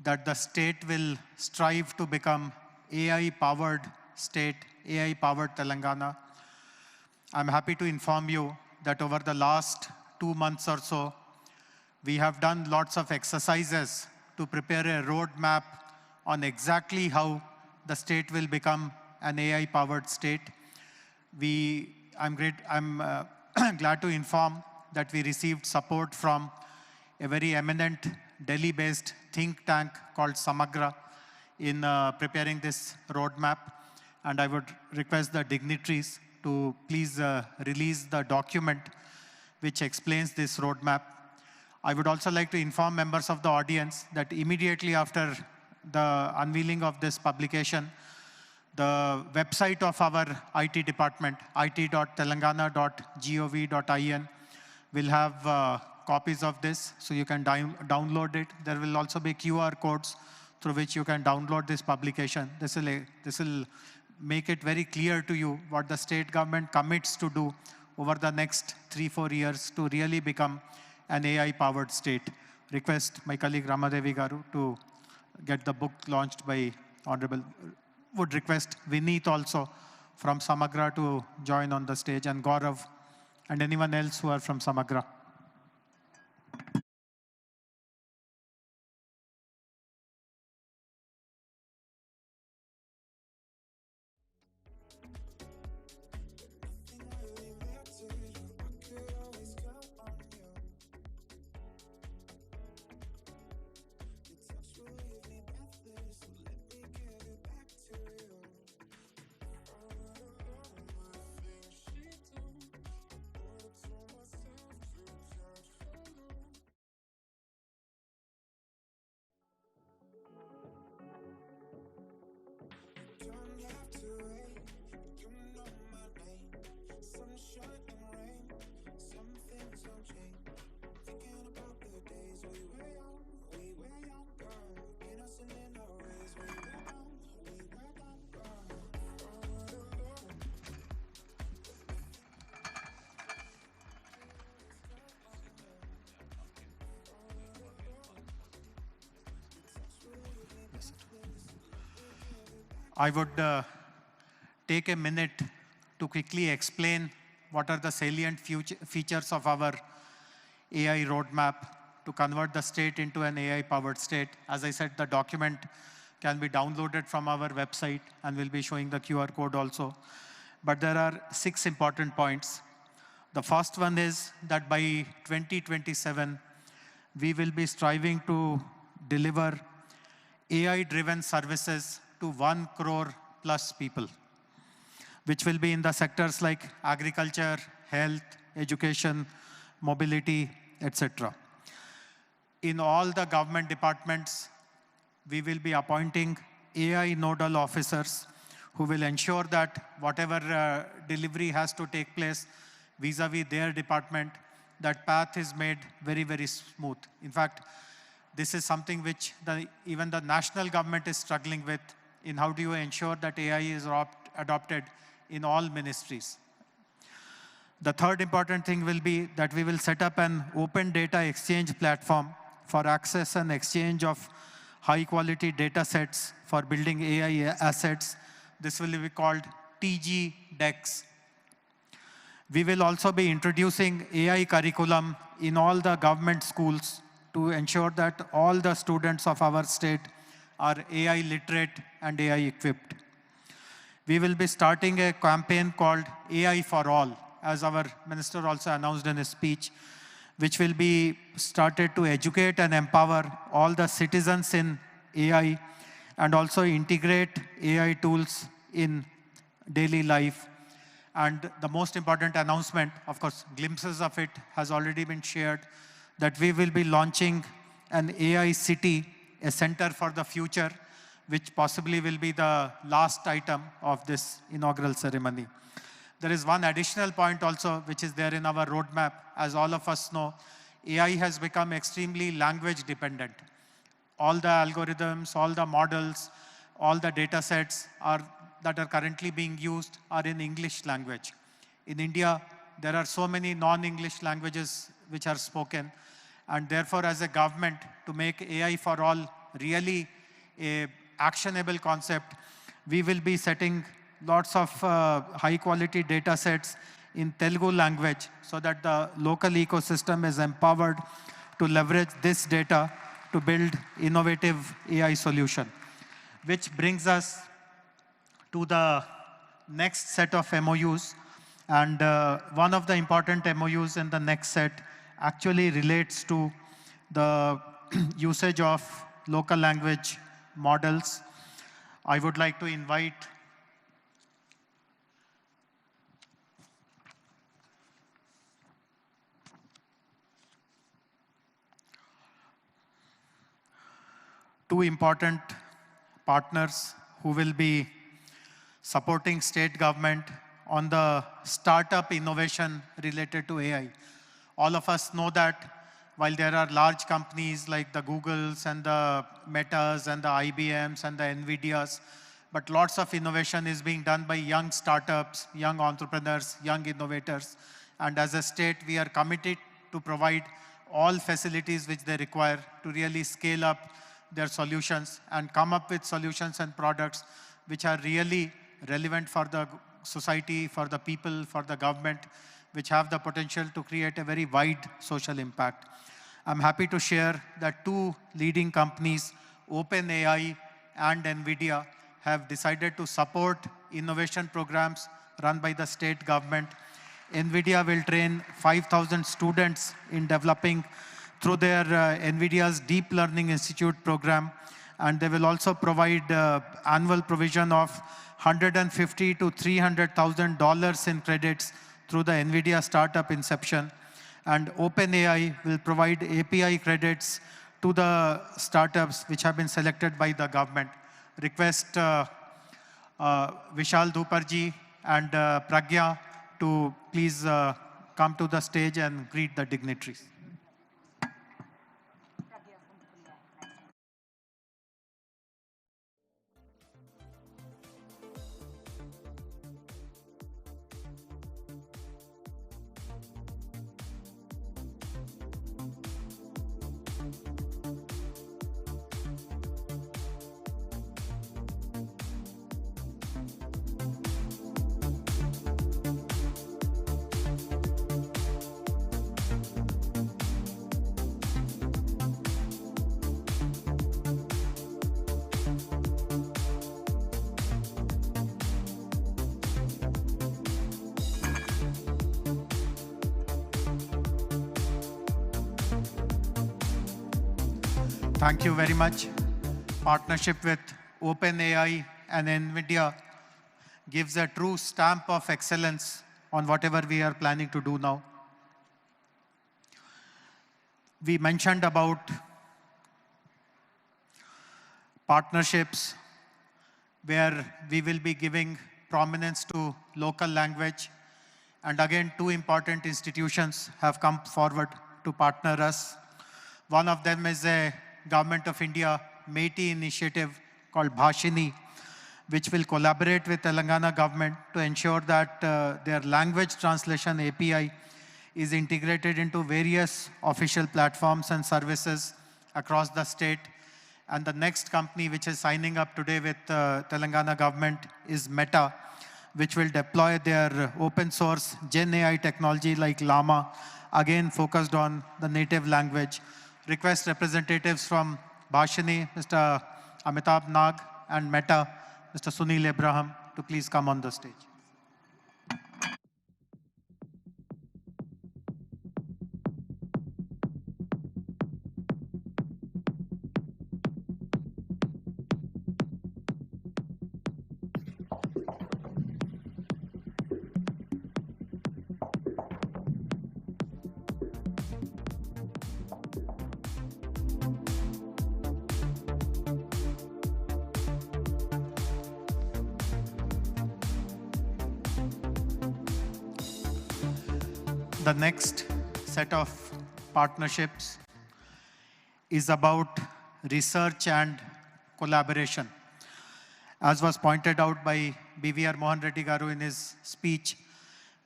that the state will strive to become AI-powered state, AI-powered Telangana. I'm happy to inform you that over the last 2 months or so, we have done lots of exercises to prepare a roadmap on exactly how the state will become an AI-powered state. I'm glad to inform that we received support from a very eminent Delhi-based think tank called Samagra in preparing this roadmap. And I would request the dignitaries to please release the document which explains this roadmap. I would also like to inform members of the audience that immediately after the unveiling of this publication, the website of our IT department, it.telangana.gov.in, will have copies of this, so you can download it. There will also be QR codes through which you can download this publication. This will make it very clear to you what the state government commits to do over the next 3-4 years to really become an AI-powered state. Request my colleague Ramadevi Garu to get the book launched by Honorable. Would request Vineet also from Samagra to join on the stage, and Gaurav and anyone else who are from Samagra. I would take a minute to quickly explain what are the salient features of our AI roadmap to convert the state into an AI-powered state. As I said, the document can be downloaded from our website, and we'll be showing the QR code also. But there are 6 important points. The first one is that by 2027, we will be striving to deliver AI-driven services to 1 crore plus people, which will be in the sectors like agriculture, health, education, mobility, etc. In all the government departments, we will be appointing AI nodal officers who will ensure that whatever delivery has to take place vis-a-vis their department, that path is made very, very smooth. In fact, this is something which even the national government is struggling with in how do you ensure that AI is adopted in all ministries. The third important thing will be that we will set up an open data exchange platform for access and exchange of high-quality data sets for building AI assets. This will be called TG DEX. We will also be introducing AI curriculum in all the government schools to ensure that all the students of our state are AI literate and AI equipped. We will be starting a campaign called AI for All, as our minister also announced in his speech, which will be started to educate and empower all the citizens in AI and also integrate AI tools in daily life. And the most important announcement, of course, glimpses of it has already been shared, that we will be launching an AI city, a center for the future, which possibly will be the last item of this inaugural ceremony. There is one additional point also, which is there in our roadmap. As all of us know, AI has become extremely language dependent. All the algorithms, all the models, all the data sets that are currently being used are in English language. In India, there are so many non-English languages which are spoken, and therefore, as a government, to make AI for all really a actionable concept, we will be setting lots of high-quality data sets in Telugu language so that the local ecosystem is empowered to leverage this data to build innovative AI solution. Which brings us to the next set of MOUs. And one of the important MOUs in the next set actually relates to the usage of local language models. I would like to invite two important partners who will be supporting state government on the startup innovation related to AI. All of us know that while there are large companies like the Googles and the Metas and the IBMs and the NVIDIAs, but lots of innovation is being done by young startups, young entrepreneurs, young innovators. And as a state, we are committed to provide all facilities which they require to really scale up their solutions and come up with solutions and products which are really relevant for the society, for the people, for the government, which have the potential to create a very wide social impact. I'm happy to share that 2 leading companies, OpenAI and NVIDIA, have decided to support innovation programs run by the state government. NVIDIA will train 5,000 students in developing through their NVIDIA's Deep Learning Institute program, and they will also provide annual provision of $150,000 to $300,000 in credits through the NVIDIA Startup Inception. And OpenAI will provide API credits to the startups which have been selected by the government. Request Vishal Dhuparji and Pragya to please come to the stage and greet the dignitaries. Thank you very much. Partnership with OpenAI and NVIDIA gives a true stamp of excellence on whatever we are planning to do now. We mentioned about partnerships where we will be giving prominence to local language. And again, two important institutions have come forward to partner us. One of them is a Government of India METI initiative called Bhashini, which will collaborate with Telangana government to ensure that their language translation API is integrated into various official platforms and services across the state. And the next company which is signing up today with Telangana government is Meta, which will deploy their open source Gen AI technology like Llama, again focused on the native language. Request representatives from Bhashini, Mr. Amitabh Nag, and Meta, Mr. Sunil Abraham, to please come on the stage. The next set of partnerships is about research and collaboration. As was pointed out by BVR Mohan Reddy Garu in his speech,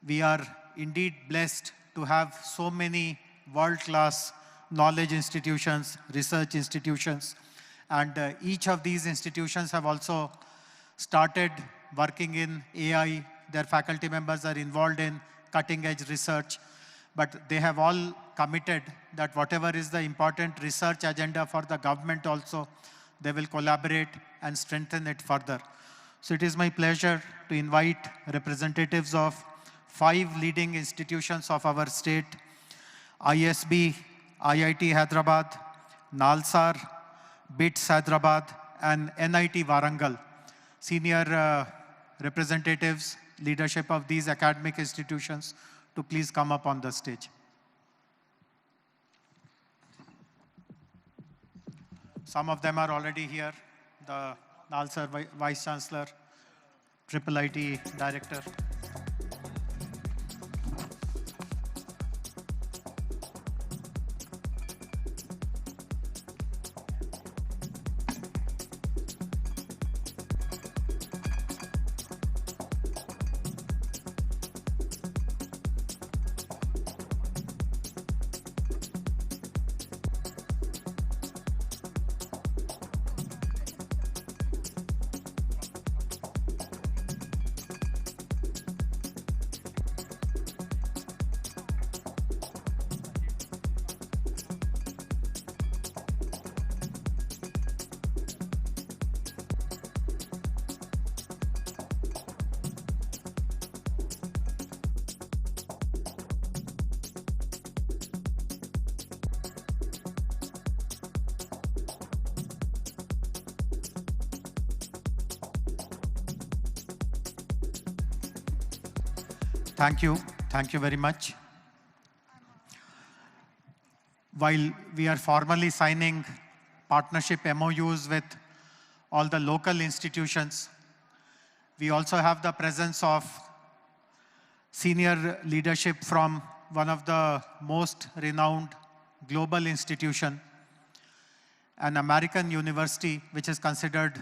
we are indeed blessed to have so many world-class knowledge institutions, research institutions, and each of these institutions have also started working in AI. Their faculty members are involved in cutting-edge research, but they have all committed that whatever is the important research agenda for the government also, they will collaborate and strengthen it further. So it is my pleasure to invite representatives of 5 leading institutions of our state: ISB, IIT Hyderabad, NALSAR, BITS Hyderabad, and NIT Warangal. Senior representatives, leadership of these academic institutions, to please come up on the stage. Some of them are already here. The NALSAR Vice Chancellor, IIIT Director. Thank you very much. While we are formally signing partnership MOUs with all the local institutions, we also have the presence of senior leadership from one of the most renowned global institution, an American university which is considered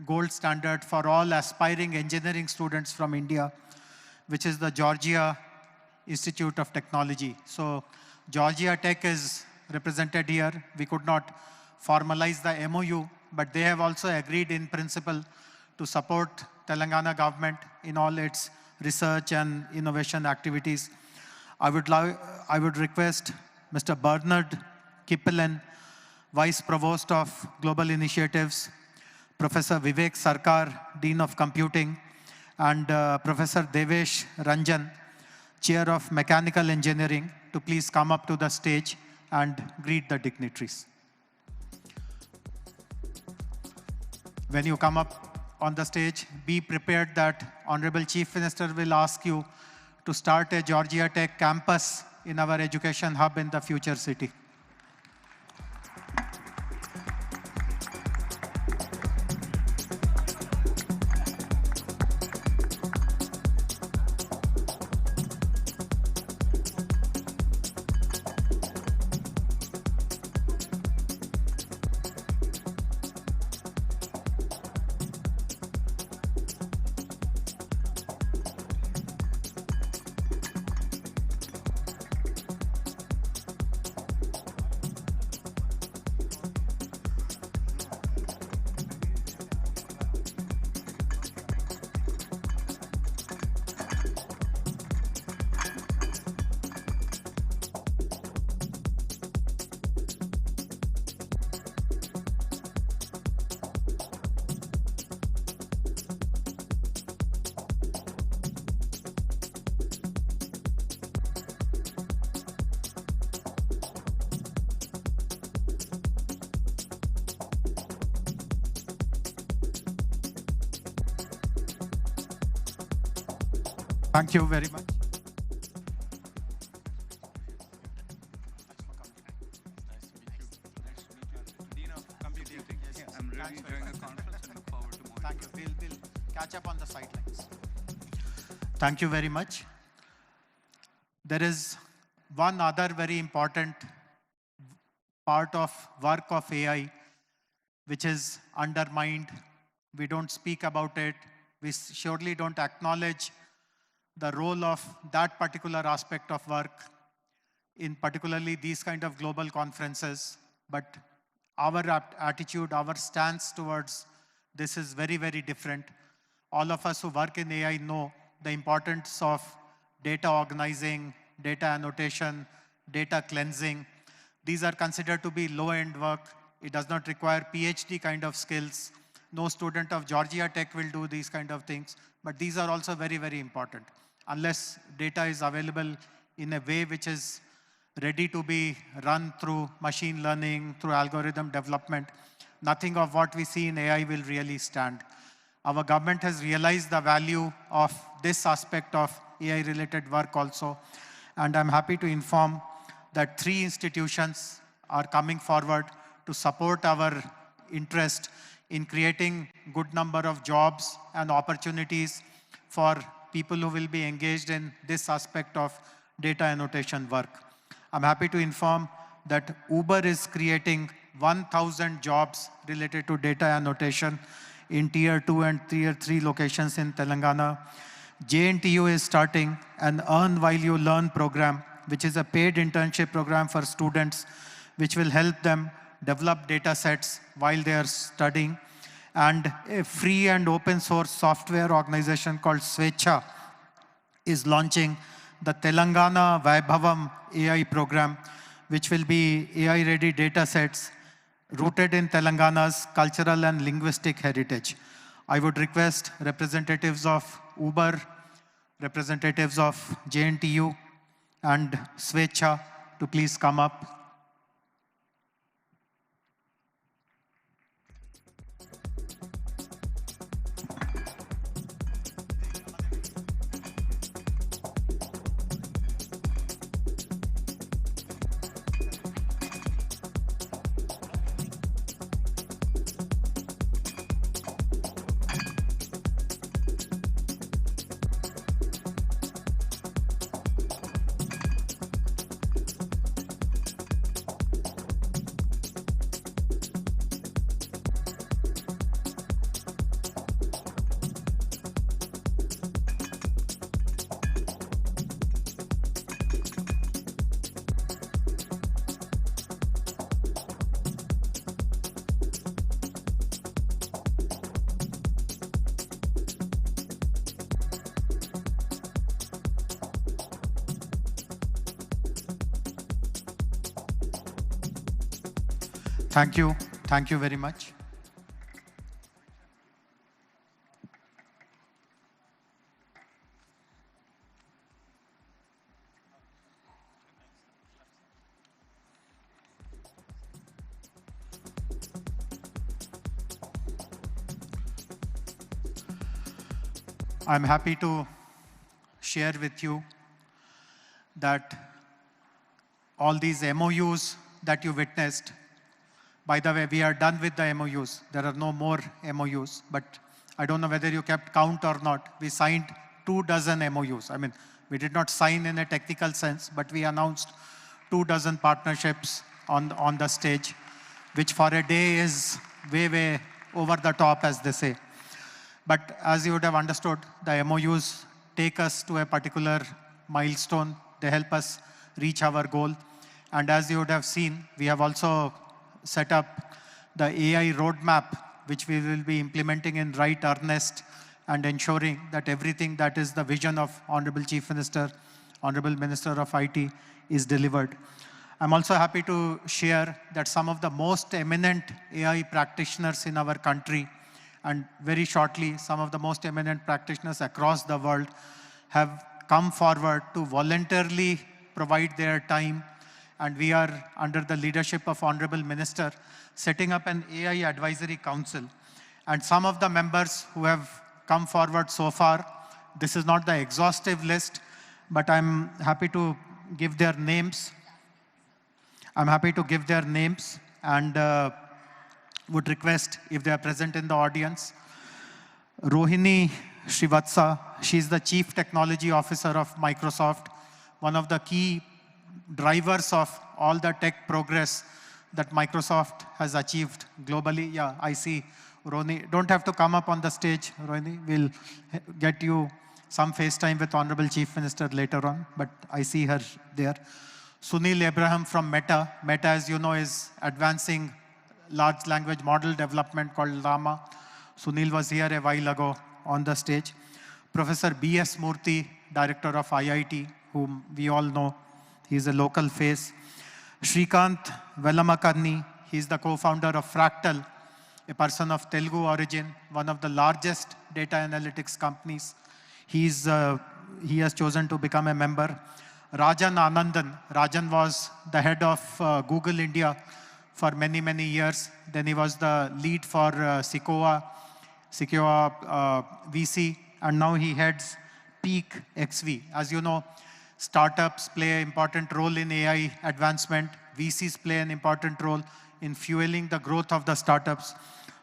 gold standard for all aspiring engineering students from India, which is the Georgia Institute of Technology. So Georgia Tech is represented here. We could not formalize the MOU, but they have also agreed in principle to support Telangana government in all its research and innovation activities. I would request Mr. Bernard Kippelan, Vice Provost of Global Initiatives, Professor Vivek Sarkar, Dean of Computing, and Professor Devesh Ranjan, Chair of Mechanical Engineering, to please come up to the stage and greet the dignitaries. when you come up on the stage, be prepared that Honorable Chief Minister will ask you to start a Georgia Tech campus in our education hub in the future city. Thank you very much. I'm really enjoying the conference and look forward to more. Thank you. We'll catch up on the sidelines. Thank you very much. There is one other very important part of work of AI which is undermined. We don't speak about it. We surely don't acknowledge the role of that particular aspect of work in particularly these kind of global conferences. But our attitude, our stance towards this is very, very different. All of us who work in AI know the importance of data organizing, data annotation, data cleansing. These are considered to be low-end work. It does not require PhD kind of skills. No student of Georgia Tech will do these kind of things, but these are also very, very important. Unless data is available in a way which is ready to be run through machine learning, through algorithm development, nothing of what we see in AI will really stand. Our government has realized the value of this aspect of AI-related work also, and I'm happy to inform that 3 institutions are coming forward to support our interest in creating good number of jobs and opportunities for people who will be engaged in this aspect of data annotation work. I'm happy to inform that Uber is creating 1,000 jobs related to data annotation in Tier 2 and Tier 3 locations in Telangana. JNTU is starting an Earn While You Learn program, which is a paid internship program for students, which will help them develop data sets while they are studying. And a free and open source software organization called Swechha is launching the Telangana Vaibhavam AI program, which will be AI-ready data sets rooted in Telangana's cultural and linguistic heritage. I would request representatives of Uber, representatives of JNTU, and Swechha to please come up. Thank you. Thank you very much. I'm happy to share with you that all these MOUs that you witnessed, by the way, we are done with the MOUs. There are no more MOUs, but I don't know whether you kept count or not. We signed 24 MOUs. I mean, we did not sign in a technical sense, but we announced 24 partnerships on the stage, which for a day is way, way over the top, as they say. But as you would have understood, the MOUs take us to a particular milestone. They help us reach our goal. And as you would have seen, we have also set up the AI roadmap, which we will be implementing in right earnest and ensuring that everything that is the vision of Honorable Chief Minister, Honorable Minister of IT is delivered. I'm also happy to share that some of the most eminent AI practitioners in our country, and very shortly, some of the most eminent practitioners across the world have come forward to voluntarily provide their time. And we are, under the leadership of Honorable Minister, setting up an AI Advisory Council. And some of the members who have come forward so far, this is not the exhaustive list, but I'm happy to give their names. I'm happy to give their names and would request if they are present in the audience. Rohini Srivatsa, she's the Chief Technology Officer of Microsoft, one of the key drivers of all the tech progress that Microsoft has achieved globally. Yeah, I see Rohini. Don't have to come up on the stage, Rohini. We'll get you some FaceTime with Honorable Chief Minister later on, but I see her there. Sunil Abraham from Meta. Meta, as you know, is advancing large language model development called Llama. Sunil was here a while ago on the stage. Professor B.S. Murthy, Director of IIT, whom we all know. He's a local face. Shrikant Velamakarni, he's the co-founder of Fractal, a person of Telugu origin, one of the largest data analytics companies. He has chosen to become a member. Rajan Anandan. Rajan was the head of Google India for many, many years. Then he was the lead for Sequoia VC, and now he heads Peak XV. As you know, startups play an important role in AI advancement. VCs play an important role in fueling the growth of the startups.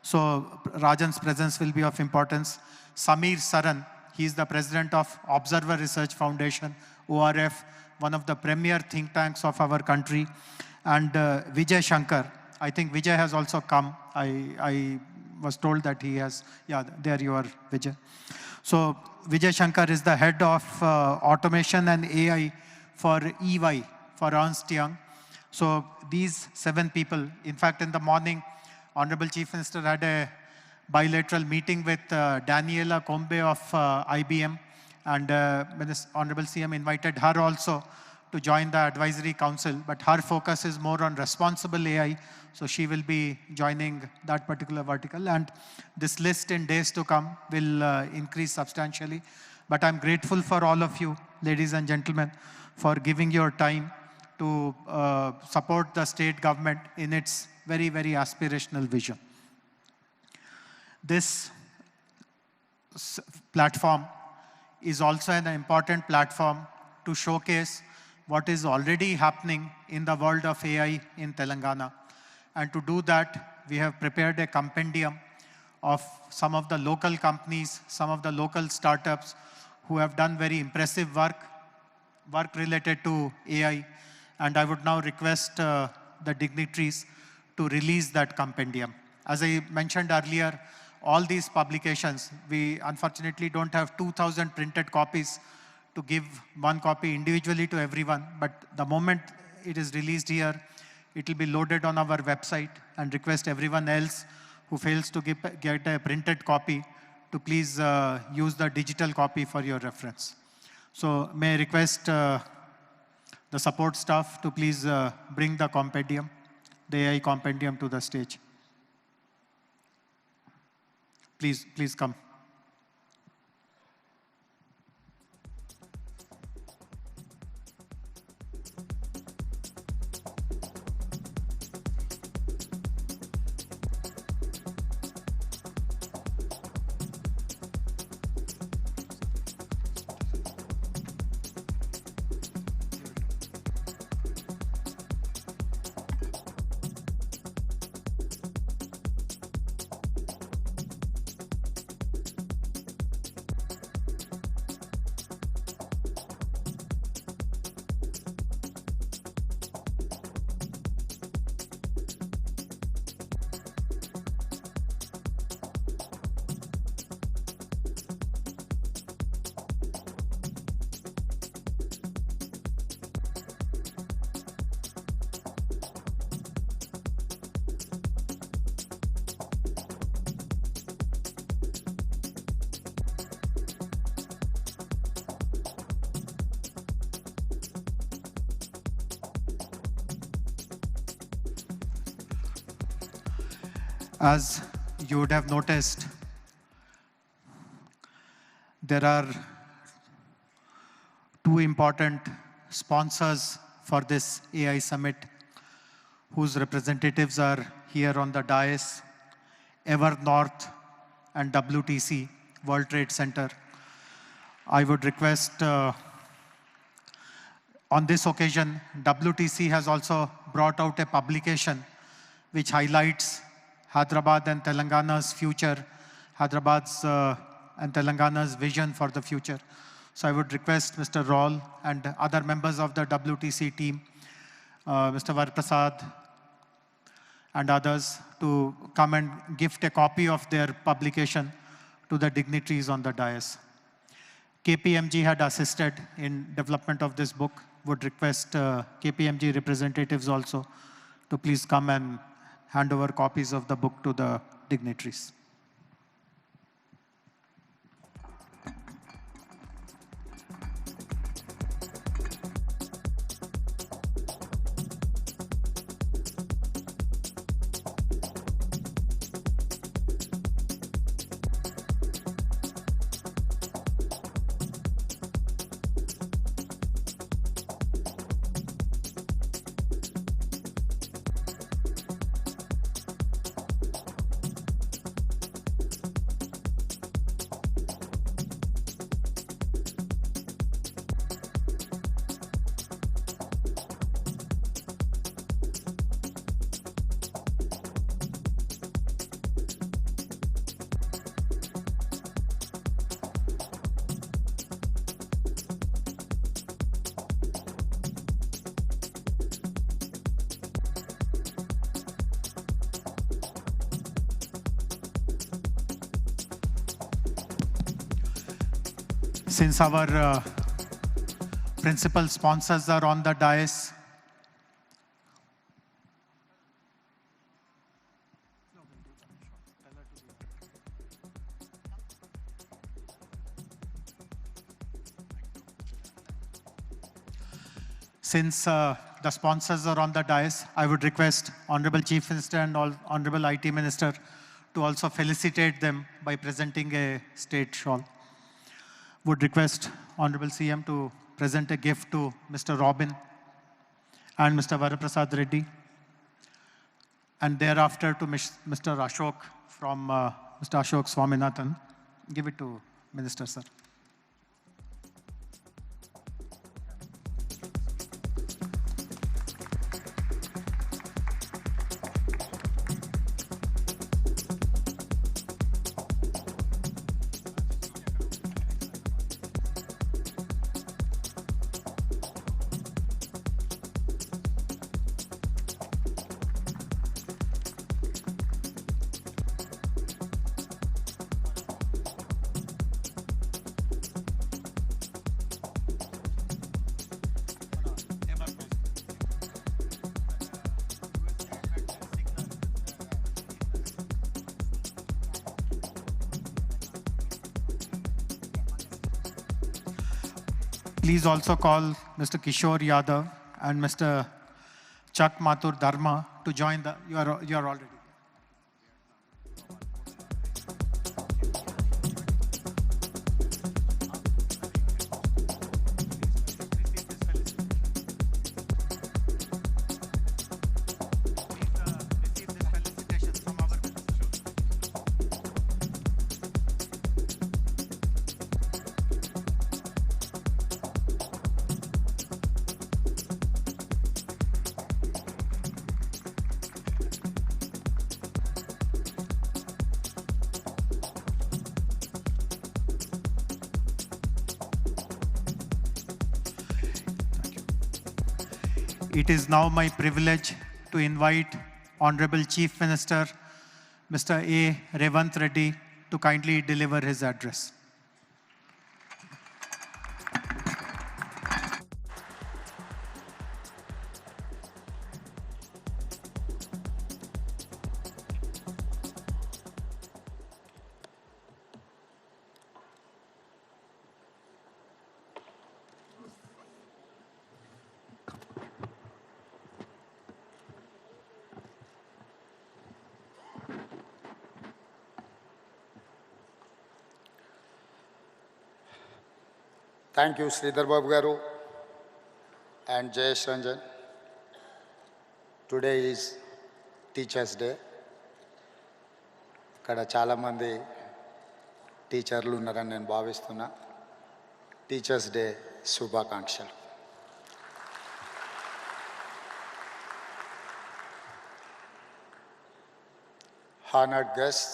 So Rajan's presence will be of importance. Samir Saran, he's the president of Observer Research Foundation, ORF, one of the premier think tanks of our country. And Vijay Shankar, I think Vijay has also come. I was told that he has, yeah, there you are, Vijay. So Vijay Shankar is the head of automation and AI for EY, for Ernst Young. So these 7 people, in fact, in the morning, Honorable Chief Minister had a bilateral meeting with Daniela Combe of IBM, and Honorable CM invited her also to join the advisory council, but her focus is more on responsible AI, so she will be joining that particular vertical. And this list in days to come will increase substantially. But I'm grateful for all of you, ladies and gentlemen, for giving your time to support the state government in its very, very aspirational vision. This platform is also an important platform to showcase what is already happening in the world of AI in Telangana. And to do that, we have prepared a compendium of some of the local companies, some of the local startups who have done very impressive work related to AI. And I would now request the dignitaries to release that compendium. As I mentioned earlier, all these publications, we unfortunately don't have 2,000 printed copies to give one copy individually to everyone, but the moment it is released here, it will be loaded on our website, and request everyone else who fails to get a printed copy to please use the digital copy for your reference. So may I request the support staff to please bring the compendium, the AI compendium, to the stage. Please come. As you would have noticed, there are two important sponsors for this AI Summit, whose representatives are here on the dais: Evernorth and WTC, World Trade Center. I would request, on this occasion, WTC has also brought out a publication which highlights Hyderabad and Telangana's future, Hyderabad's and Telangana's vision for the future. So I would request Mr. Raul and other members of the WTC team, Mr. Varprasad and others, to come and gift a copy of their publication to the dignitaries on the dais. KPMG had assisted in development of this book. Would request KPMG representatives also to please come and hand over copies of the book to the dignitaries. Since our principal sponsors are on the dais, the sponsors are on the dais, I would request Honorable Chief Minister and Honorable IT Minister to also felicitate them by presenting a state shawl. Would request Hon'ble CM to present a gift to Mr. Robin and Mr. Varaprasad Reddy, and thereafter to Mr. Ashok from Mr. Ashok Swaminathan. Give it to Minister, sir. Please also call Mr. Kishore Yadav and Mr. Chak Mathur Dharma to join the, you are already. It is now my privilege to invite Honorable Chief Minister, Mr. A.Revanth Reddy, to kindly deliver his address. Thank you, Sridhar Babu Garu and Jayesh Ranjan. Today is Teachers' Day. ఇక్కడ చాలామంది టీచర్లు ఉన్నారని నేను భావిస్తున్నా. Teachers day శుభాకాంక్షలు. Honored guests,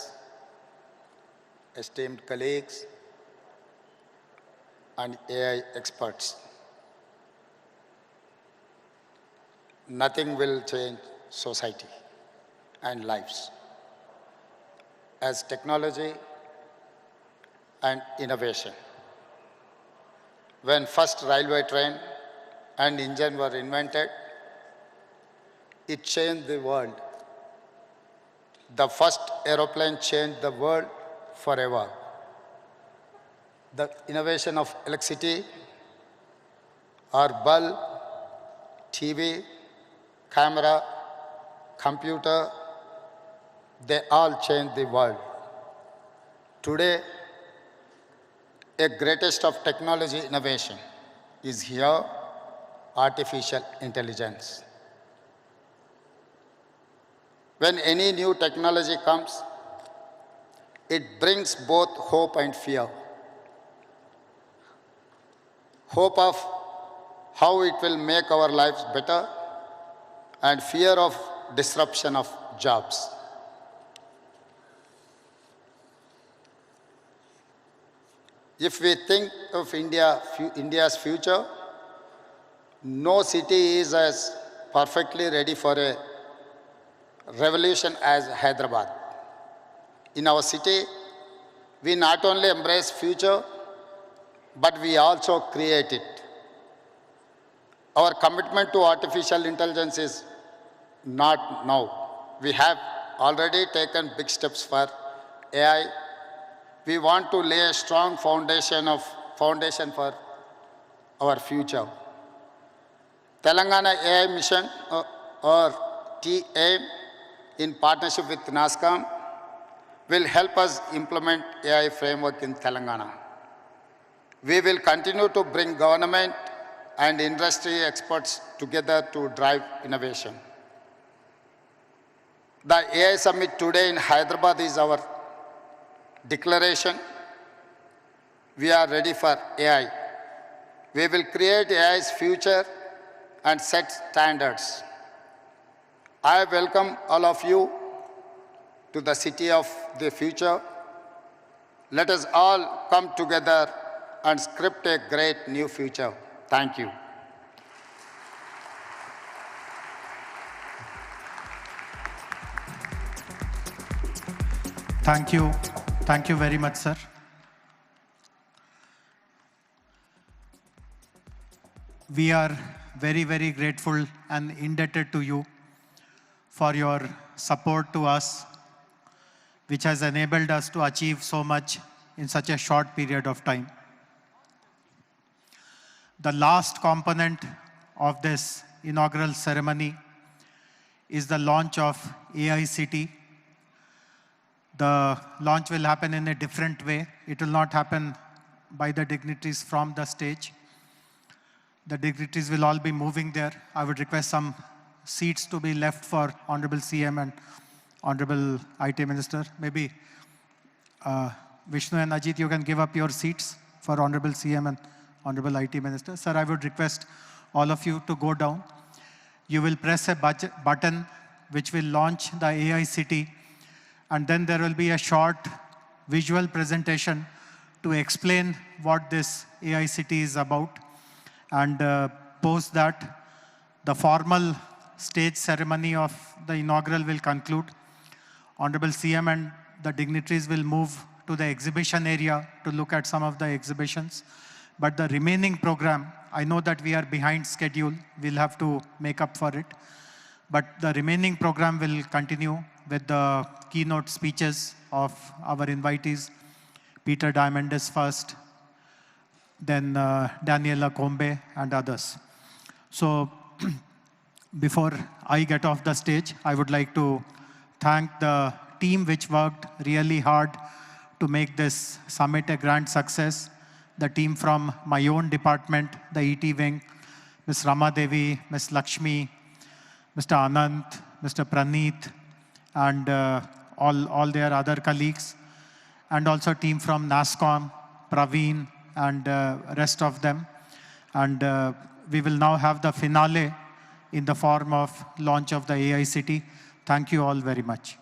esteemed colleagues, and AI experts. Nothing will change society and lives as technology and innovation. When first railway train and engine were invented, it changed the world. The first aeroplane changed the world forever. The innovation of electricity, or bulb, TV, camera, computer, they all changed the world. Today, a greatest of technology innovation is here, artificial intelligence. When any new technology comes, it brings both hope and fear. Hope of how it will make our lives better and fear of disruption of jobs. If we think of India's future, no city is as perfectly ready for a revolution as Hyderabad. In our city, we not only embrace future, but we also create it. Our commitment to artificial intelligence is not now. We have already taken big steps for AI. We want to lay a strong foundation for our future. Telangana AI Mission or TAIM in partnership with NASSCOM will help us implement AI framework in Telangana. We will continue to bring government and industry experts together to drive innovation. The AI Summit today in Hyderabad is our declaration. We are ready for AI. We will create AI's future and set standards. I welcome all of you to the city of the future. Let us all come together and script a great new future. Thank you. Thank you. Thank you very much, sir. We are very, very grateful and indebted to you for your support to us, which has enabled us to achieve so much in such a short period of time. The last component of this inaugural ceremony is the launch of AI City. The launch will happen in a different way. It will not happen by the dignitaries from the stage. The dignitaries will all be moving there. I would request some seats to be left for Honorable CM and Honorable IT Minister. Maybe Vishnu and Ajit, you can give up your seats for Honorable CM and Honorable IT Minister. Sir, I would request all of you to go down. You will press a button which will launch the AI City, and then there will be a short visual presentation to explain what this AI City is about. And post that, the formal stage ceremony of the inaugural will conclude. Honorable CM and the dignitaries will move to the exhibition area to look at some of the exhibitions. But the remaining program, I know that we are behind schedule. We'll have to make up for it. But the remaining program will continue with the keynote speeches of our invitees. Peter Diamandis first, then Daniela Combe and others. So before I get off the stage, I would like to thank the team which worked really hard to make this summit a grand success. the team from my own department, the ET wing, Ms. Rama Devi, Ms. Lakshmi, Mr. Anant, Mr. Praneeth, and all their other colleagues, and also team from NASSCOM, Praveen, and rest of them. And we will now have the finale in the form of launch of the AI City. Thank you all very much.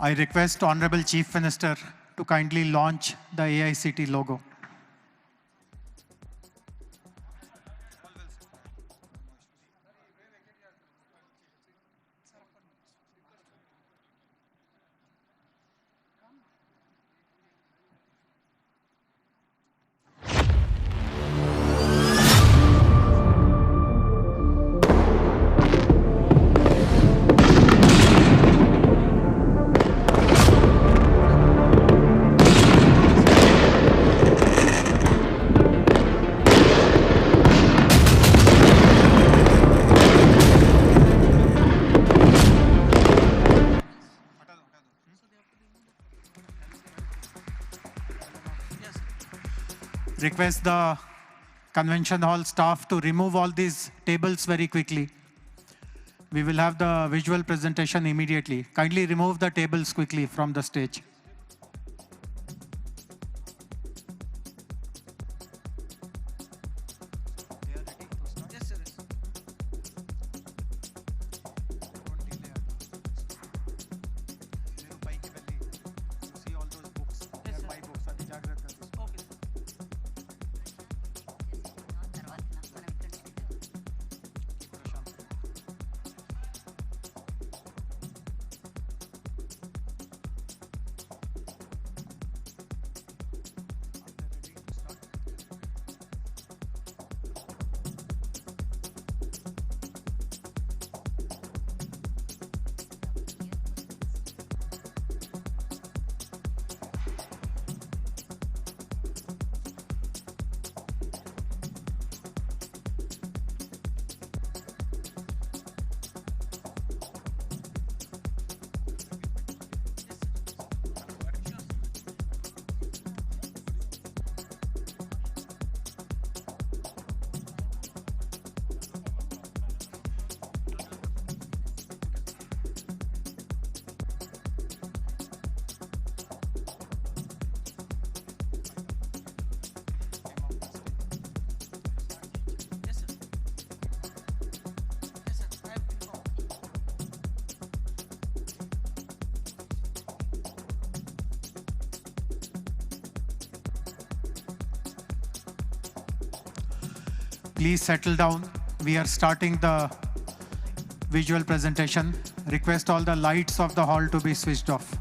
I request Honorable Chief Minister to kindly launch the AI City logo. Request the convention hall staff to remove all these tables very quickly. We will have the visual presentation immediately. Kindly remove the tables quickly from the stage. Please settle down. We are starting the visual presentation. Request all the lights of the hall to be switched off.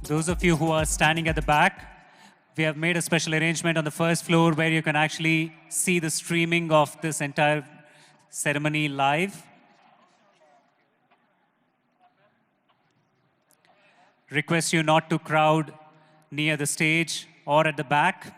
Those of you who are standing at the back, we have made a special arrangement on the first floor where you can actually see the streaming of this entire ceremony live. Request you not to crowd near the stage or at the back.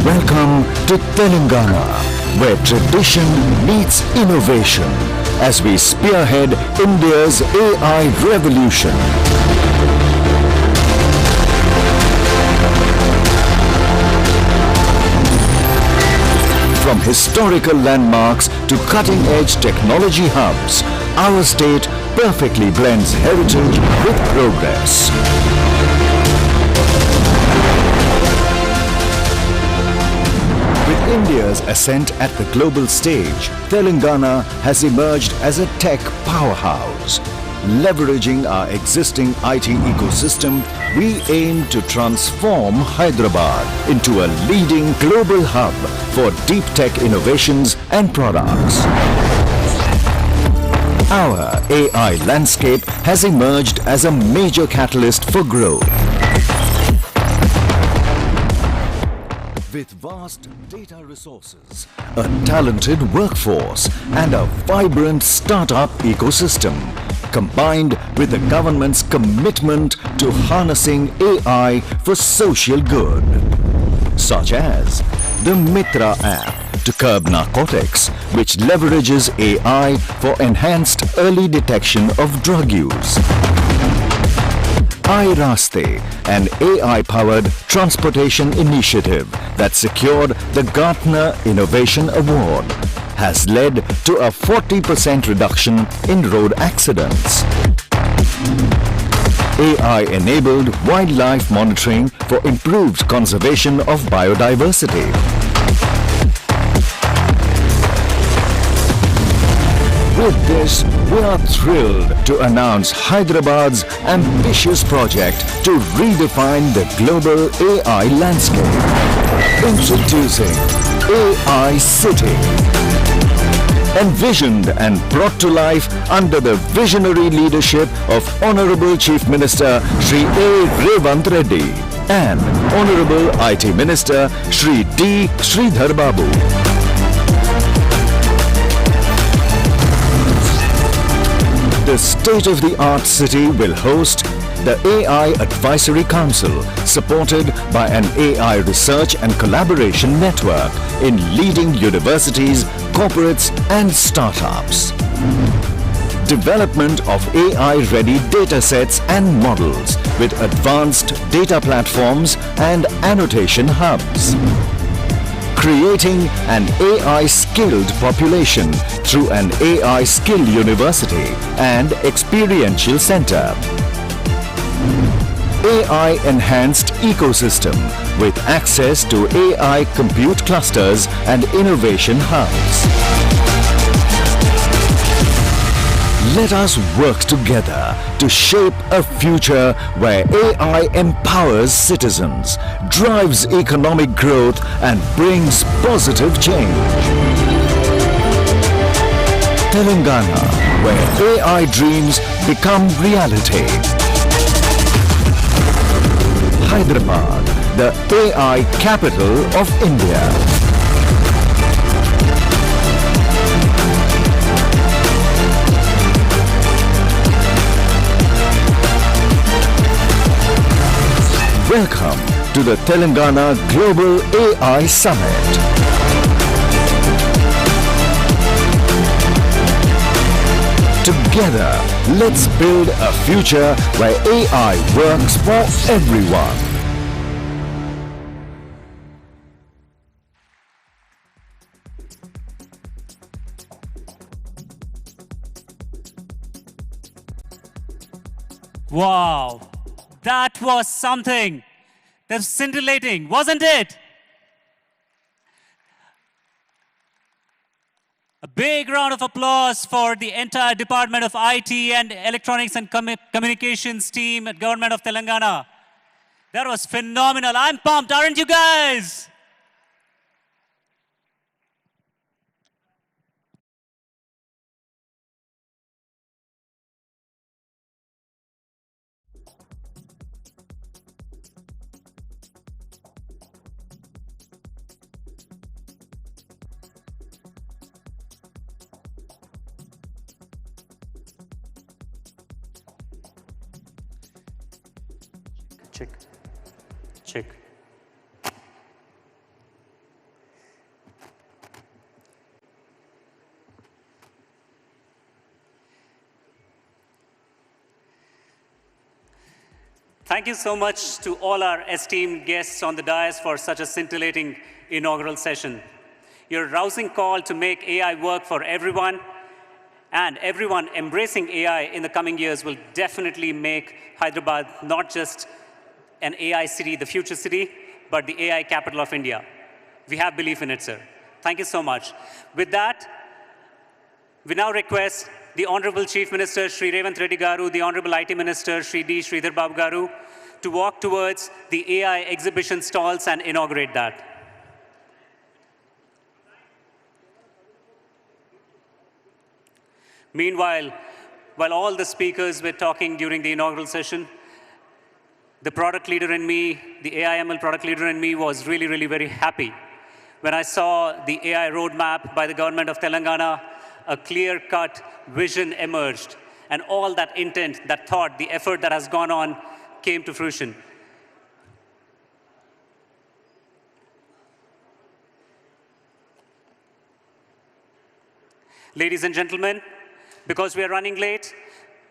Welcome to Telangana, where tradition meets innovation as we spearhead India's AI revolution. From historical landmarks to cutting-edge technology hubs, our state perfectly blends heritage with progress. With India's ascent at the global stage, Telangana has emerged as a tech powerhouse. Leveraging our existing IT ecosystem, we aim to transform Hyderabad into a leading global hub for deep tech innovations and products. Our AI landscape has emerged as a major catalyst for growth. With vast data resources, a talented workforce, and a vibrant startup ecosystem, combined with the government's commitment to harnessing AI for social good, such as the Mitra app to curb narcotics, which leverages AI for enhanced early detection of drug use. iRaste, an AI-powered transportation initiative that secured the Gartner Innovation Award, has led to a 40% reduction in road accidents. AI-enabled wildlife monitoring for improved conservation of biodiversity. With this, we are thrilled to announce Hyderabad's ambitious project to redefine the global AI landscape. Introducing AI City. Envisioned and brought to life under the visionary leadership of Honorable Chief Minister Sri.A.Revanth Reddy and Honorable IT Minister Shri D. Sridhar Babu. The state-of-the-art city will host the AI Advisory Council, supported by an AI research and collaboration network in leading universities, corporates and startups. Development of AI-ready datasets and models with advanced data platforms and annotation hubs. Creating an AI-skilled population through an AI skill university and experiential center. AI-enhanced ecosystem with access to AI compute clusters and innovation hubs. Let us work together to shape a future where AI empowers citizens, drives economic growth and brings positive change. Telangana, where AI dreams become reality. Hyderabad, the AI capital of India. Welcome to the Telangana Global AI Summit. Together, let's build a future where AI works for everyone. Wow, that was something. That's scintillating, wasn't it? A big round of applause for the entire Department of IT and Electronics and Communications team at Government of Telangana. That was phenomenal. I'm pumped, aren't you guys? Check. Check. Thank you so much to all our esteemed guests on the dais for such a scintillating inaugural session. Your rousing call to make AI work for everyone and everyone embracing AI in the coming years will definitely make Hyderabad not just an AI city, the future city, but the AI capital of India. We have belief in it, sir. Thank you so much. With that, we now request the Honorable Chief Minister, Sri.A.Revanth Reddy Garu, the Honorable IT Minister, Sri D. Sridhar Babu Garu, to walk towards the AI exhibition stalls and inaugurate that. Meanwhile, while all the speakers were talking during the inaugural session, the product leader in me, the AIML product leader in me was really, really very happy when I saw the AI roadmap by the government of Telangana. A clear-cut vision emerged, and all that intent, that thought, the effort that has gone on came to fruition. Ladies and gentlemen, because we are running late,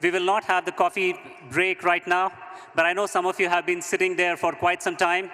we will not have the coffee break right now, but I know some of you have been sitting there for quite some time.